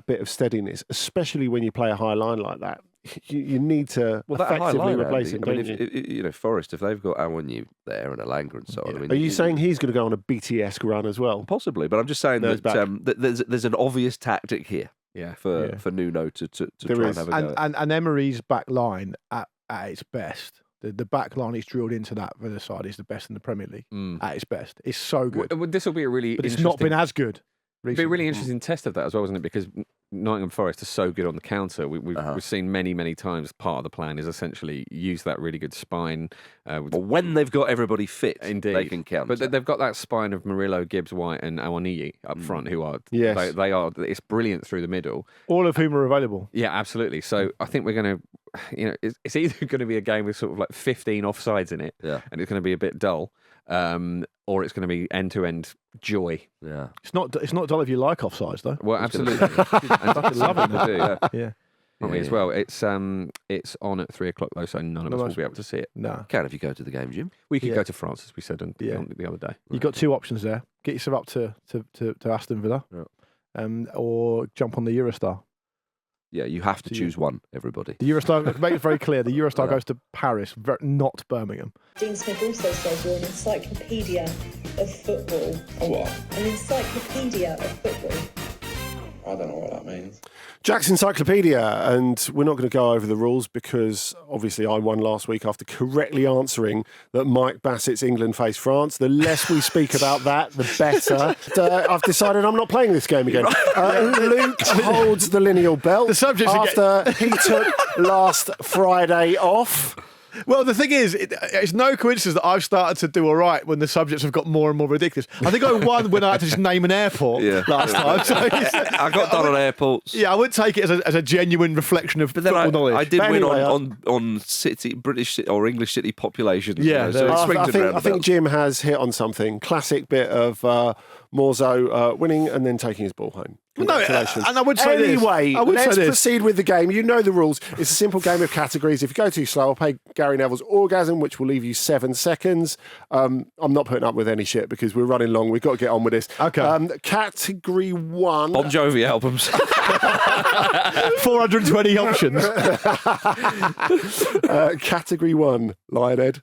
bit of steadiness, especially when you play a high line like that, you need to effectively replace him. If Forest, if they've got Awoniyi there and Alanga and so on, Are you saying he's going to go on a BTS run as well? Possibly, but I'm just saying that there's an obvious tactic here. For Nuno to try and have a go. And Emery's back line at its best. The back line he's drilled into that Villa side is the best in the Premier League at its best. It's so good. This will be a really but it's not been as good. It'll be a really interesting test of that as well, isn't it? Because Nottingham Forest are so good on the counter. We've seen many times part of the plan is essentially use that really good spine. When they've got everybody fit, indeed, they can counter. But they've got that spine of Murillo, Gibbs, White and Awoniyi up front who are, they are, it's brilliant through the middle. All of whom are available. Yeah, absolutely. So I think we're going to, it's either going to be a game with sort of like 15 offsides in it and it's going to be a bit dull, or it's going to be end-to-end joy. Yeah, it's not dull if you like offsides though. Well, absolutely, and love it to do. Yeah. As well. It's on at 3:00 though, so none of us will be able to see it. No, can if you go to the game, Jim. We could go to France, as we said the other day. You've got two options there: get yourself up to Aston Villa, or jump on the Eurostar. Yeah, you have to choose one, everybody. The Eurostar, make it very clear, the Eurostar goes to Paris, not Birmingham. Dean Smith also says you're an encyclopedia of football. A what? An encyclopedia of football. I don't know what that means. Jack's Encyclopaedia, and we're not going to go over the rules because obviously I won last week after correctly answering that Mike Bassett's England face France. The less we speak about that, the better. I've decided I'm not playing this game again. Luke holds the lineal belt after he took last Friday off. Well, the thing is, it's no coincidence that I've started to do all right when the subjects have got more and more ridiculous. I think I won when I had to just name an airport last time. So I got done on airports. Yeah, I wouldn't take it as a genuine reflection of football knowledge. I did win on city, British or English city population. Yeah, so I think Jim has hit on something. Classic bit of Morzo winning and then taking his ball home. Congratulations. And I would say anyway, let's proceed with the game. You know the rules. It's a simple game of categories. If you go too slow, I'll play Gary Neville's orgasm, which will leave you 7 seconds. I'm not putting up with any shit because we're running long. We've got to get on with this. Okay. Category 1. Bon Jovi albums. 420 options. Category 1, Lionhead.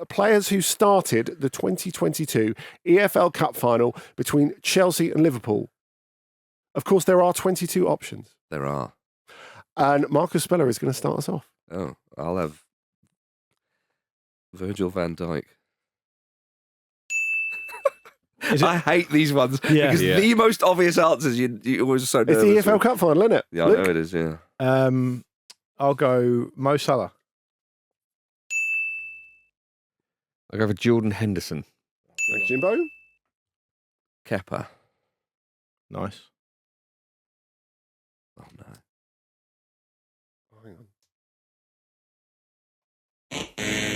Players who started the 2022 EFL Cup final between Chelsea and Liverpool. Of course, there are 22 options. There are. And Marcus Speller is going to start us off. Oh, I'll have Virgil van Dijk. I hate these ones because the most obvious answers you always so nervous. It's the EFL Cup final, isn't it? Yeah, Luke? I know it is, yeah. I'll go Mo Salah. I'll go for Jordan Henderson. Thanks, Jimbo. Kepa. Nice. Oh, no.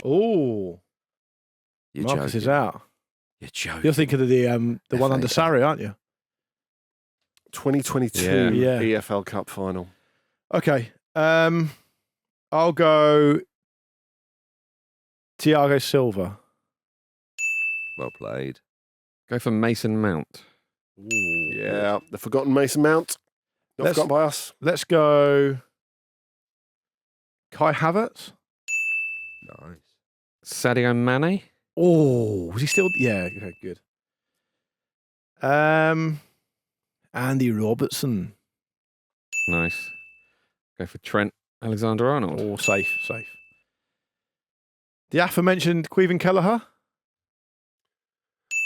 Oh, Marcus is out. You're joking. You're thinking of the one under Sarri, aren't you? 2022 EFL Cup final. Okay. I'll go Thiago Silva. Well played. Go for Mason Mount. Ooh, yeah, the forgotten Mason Mount. Not forgotten by us. Let's go Kai Havertz. Nice. Sadio Mane. Oh, was he still? Yeah, okay, good. Andy Robertson. Nice. Go for Trent Alexander-Arnold. Oh, safe. The aforementioned Queven Kelleher.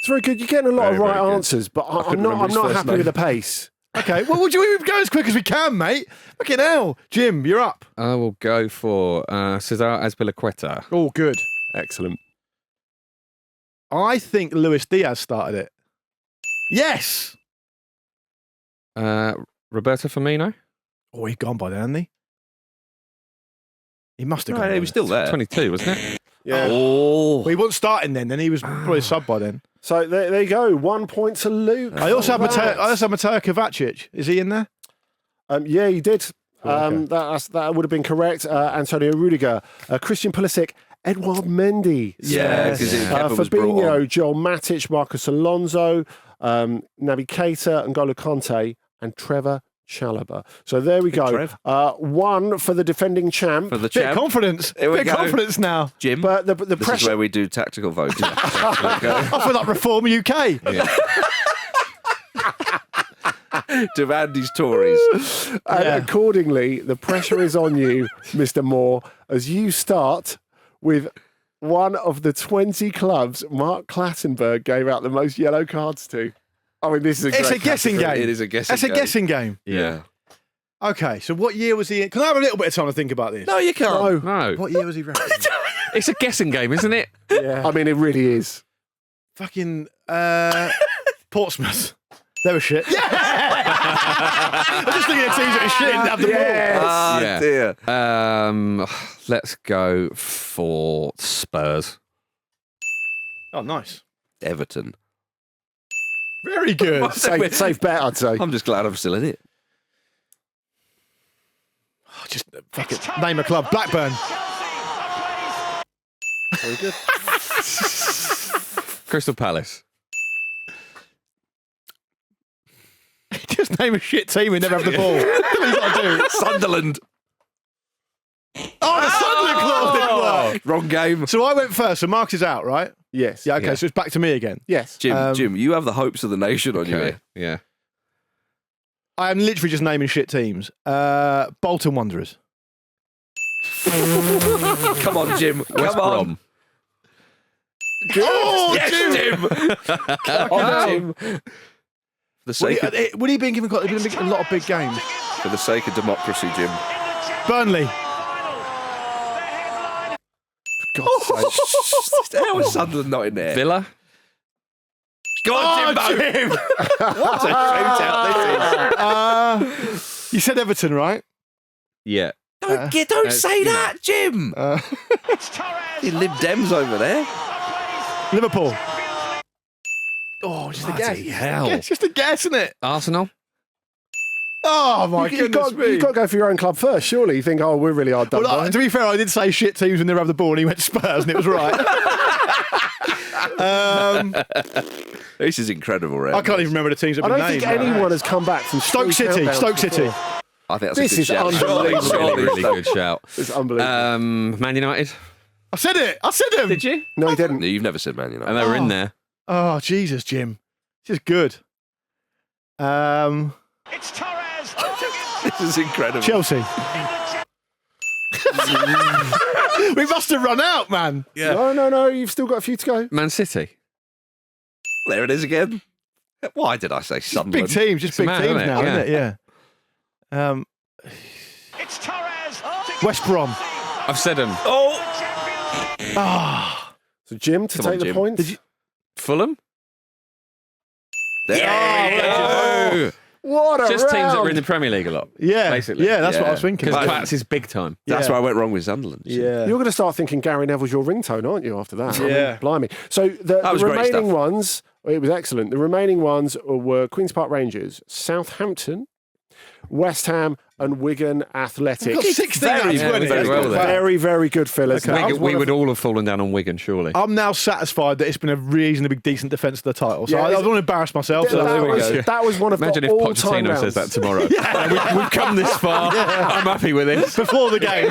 It's very good. You're getting a lot of right answers, but I'm not happy with the pace. Okay, well, we'll go as quick as we can, mate. Fucking hell. Jim, you're up. I will go for Cesar Azpilicueta. Oh, good. Excellent. I think Luis Diaz started it. Yes. Roberto Firmino. Oh, he's gone by then, hasn't he? He must have gone. No, he was still there. 22, wasn't it? Yeah. Oh. Well, he wasn't starting then. Then he was probably a sub by then. So there you go. 1 point to Luke. I also have Congrats. Mateo Kovacic. Is he in there? Yeah, you did. Okay. That would have been correct. Antonio Rudiger, Christian Pulisic, Edouard Mendy. Yeah, because Kepa was brought on. Fabinho, Joel Matic, Marcus Alonso, Naby Keita, N'Golo Conte, and Trevor Chalobah. So there we go. Trev. One for the defending champ. For the Bit of champ. confidence. Here we Bit of go. confidence now. Jim, But the this is pressure. where we do tactical voting. I feel like Reform UK. To Andy's Tories. And Yeah. accordingly, the pressure is on you, Mr. Moore, as you start with one of the 20 clubs Mark Clattenburg gave out the most yellow cards to. I mean, this is It's a guessing game. It is a guessing That's a game. guessing game. Yeah. Okay, so what year was he in? Can I have a little bit of time to think about this? No, you can't. No. What year was he referencing? It's a guessing game, isn't it? I mean, it really is. Fucking Portsmouth. They were shit. Yeah! I'm just thinking of teams that were shit and have the Ah, Yeah. dear. Let's go for Spurs. ball. Oh, nice. Everton. Very good. Safe bet, I'd say. I'm just glad I'm still in it. Oh, just fucking name a club. Blackburn. Very good. Crystal Palace. Just name a shit team and never have the ball. What have you got to do? Sunderland. Oh, the Sunderland clause didn't work. Wrong game. So I went first, so Marcus is out, right? Yes. Yeah, okay, Yeah. so it's back to me again. Yes. Jim, you have the hopes of the nation on you Okay. here. Yeah. I am literally just naming shit teams. Bolton Wanderers. Come on, Jim. West Come on. Brom. Oh, Yes, Jim. Come on, Jim. For the sake of, Would he been given a lot of big games? for the sake of democracy, Jim. Burnley. God's sake. How was Sunderland not in there? Villa. Go on, Oh, Jimbo. Jim. What a shootout this is. You said Everton, right? Yeah. Don't say that, Jim. You Lib Dems over there. Liverpool. Oh, just a guess. hell. It's just a guess, isn't it? Arsenal. Oh, my You've goodness got, me. you've got to go for your own club first, surely. You think, oh, we're really hard done Well, by. to be fair, I did say shit teams and never have the ball, and he went Spurs, and it was right. This is incredible, Red. I can't even remember the teams that I have don't been think named. anyone has come back from Stoke three City. countdowns Stoke City. before. I think that's This a good is shout. unbelievable. Really, really good shout. It's unbelievable. Man United. I said it. I said him. Did you? No, he didn't. No, you've never said Man United. And they were in there. Oh, Jesus, Jim. This is good. This is incredible. Chelsea. We must have run out, man. No, you've still got a few to go. Man City. There it is again. Why did I say Big Sunderland? teams, just It's a big man, teams isn't it? now, Yeah. isn't it? Yeah. West Brom. I've said them. Oh, Ah. So, Jim, to Come on, take the Jim. point. Did you? Fulham. there we go. What a Just teams that were round. in the Premier League a lot. Yeah. Basically. Yeah, that's what I Yeah. was thinking. Because But- Pats is big time. That's Yeah. why I went wrong with Sunderland. Yeah. You're going to start thinking Gary Neville's your ringtone, aren't you, after that? I mean, Yeah. blimey. So the was great remaining stuff. ones, it was excellent. The remaining ones were Queen's Park Rangers, Southampton, West Ham, and Wigan Athletic. Got 16 out of Very, 20. very well there. Very, very good fillers. Okay. That was Wigan, one we of would the- all have fallen down on Wigan, surely. I'm now satisfied that it's been a reasonably decent defence of the title. So Yeah, I don't want to embarrass myself. So there we go. that was one of Imagine the if all-time Pochettino rounds. says that tomorrow. We've come this far. I'm happy with it. Before the game.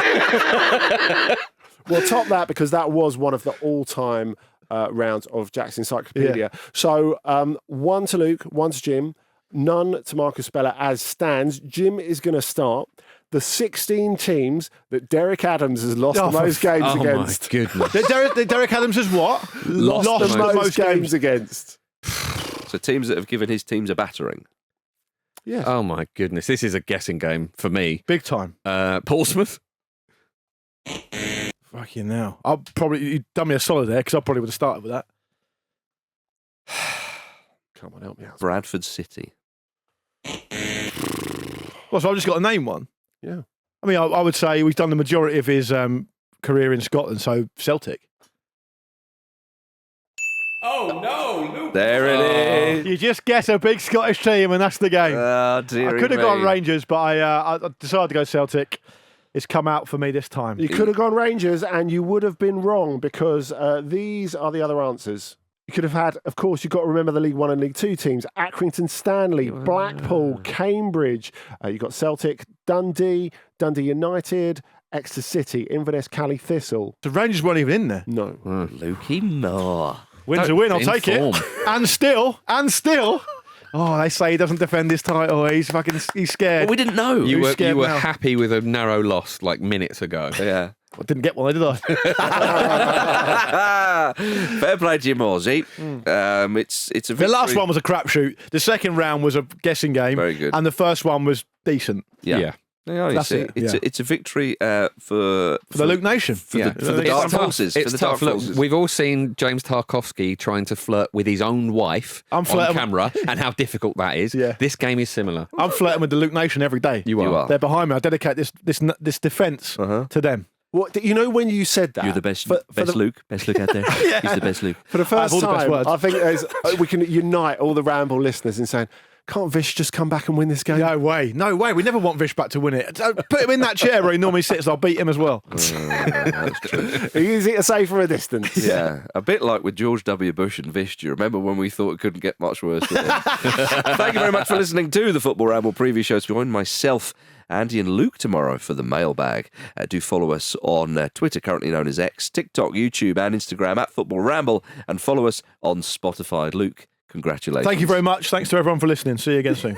Well, top that because that was one of the all-time rounds of Jack's Encyclopedia. So 1 to Luke, 1 to Jim, none to Marcus Speller as stands. Jim is going to start the 16 teams that Derek Adams has lost Oh, the most games Oh, against. my goodness. Derek Adams has what? Lost The most games against. So teams that have given his teams a battering. Yeah. Oh, my goodness. This is a guessing game for me. Big time. Portsmouth. Fucking hell. You've done me a solid there because I probably would have started with that. Come on, help me out. Bradford City. Well, so I've just got to name one. Yeah. I mean, I would say he's done the majority of his career in Scotland, so Celtic. Oh no, Luke! There it is. You just guess a big Scottish team, and that's the game. Oh, I dearie could have me. gone Rangers, but I decided to go Celtic. It's come out for me this time. You could have gone Rangers, and you would have been wrong because these are the other answers. You could have had, of course, you've got to remember the League One and League Two teams: Accrington Stanley, Blackpool, Cambridge. You've got Celtic, Dundee United, Exeter City, Inverness, Cali Thistle. The Rangers weren't even in there. No. Lukey Moore. Win's a win, I'll In take form. it. And still. Oh, they say he doesn't defend his title. He's scared. Well, we didn't know. You Who's were scared now? happy with a narrow loss like minutes ago. Yeah. I didn't get one, did I? Fair play to you, Morsey. It's a The last victory. one was a crapshoot. The second round was a guessing game. Very good. And the first one was decent. Yeah, you That's see, it, it's yeah. it's a victory for the Luke Nation. for Yeah. the It's dark tough. horses. It's for the tough. dark Look, horses. we've all seen James Tarkowski trying to flirt with his own wife I'm on flirting- camera and how difficult that is. Yeah. This game is similar. I'm flirting with the Luke Nation every day. You are. They're behind me. I dedicate this defence to them. What, you know, when you said that, You're the best, for best the, Luke out there. He's the best Luke. For the I have first all the best time, words. I think we can unite all the Ramble listeners in saying, can't Vish just come back and win this game? No way. We never want Vish back to win it. Put him in that chair where he normally sits. I'll beat him as well. That's true. Easy to say from a distance. Yeah, a bit like with George W. Bush and Vish. Do you remember when we thought it couldn't get much worse than this? Thank you very much for listening to the Football Ramble preview show. Join myself, Andy and Luke tomorrow for the mailbag. Do follow us on Twitter, currently known as X, TikTok, YouTube and Instagram at Football Ramble, and follow us on Spotify. Luke, congratulations. Thank you very much. Thanks to everyone for listening. See you again soon.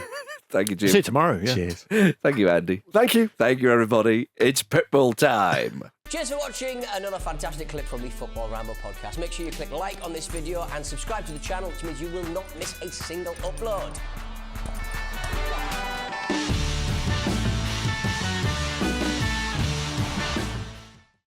Thank you, Jim. See you tomorrow. Yeah. Cheers. Thank you, Andy. Thank you. Thank you, everybody. It's Pitbull time. Cheers for watching another fantastic clip from the Football Ramble podcast. Make sure you click like on this video and subscribe to the channel, which means you will not miss a single upload.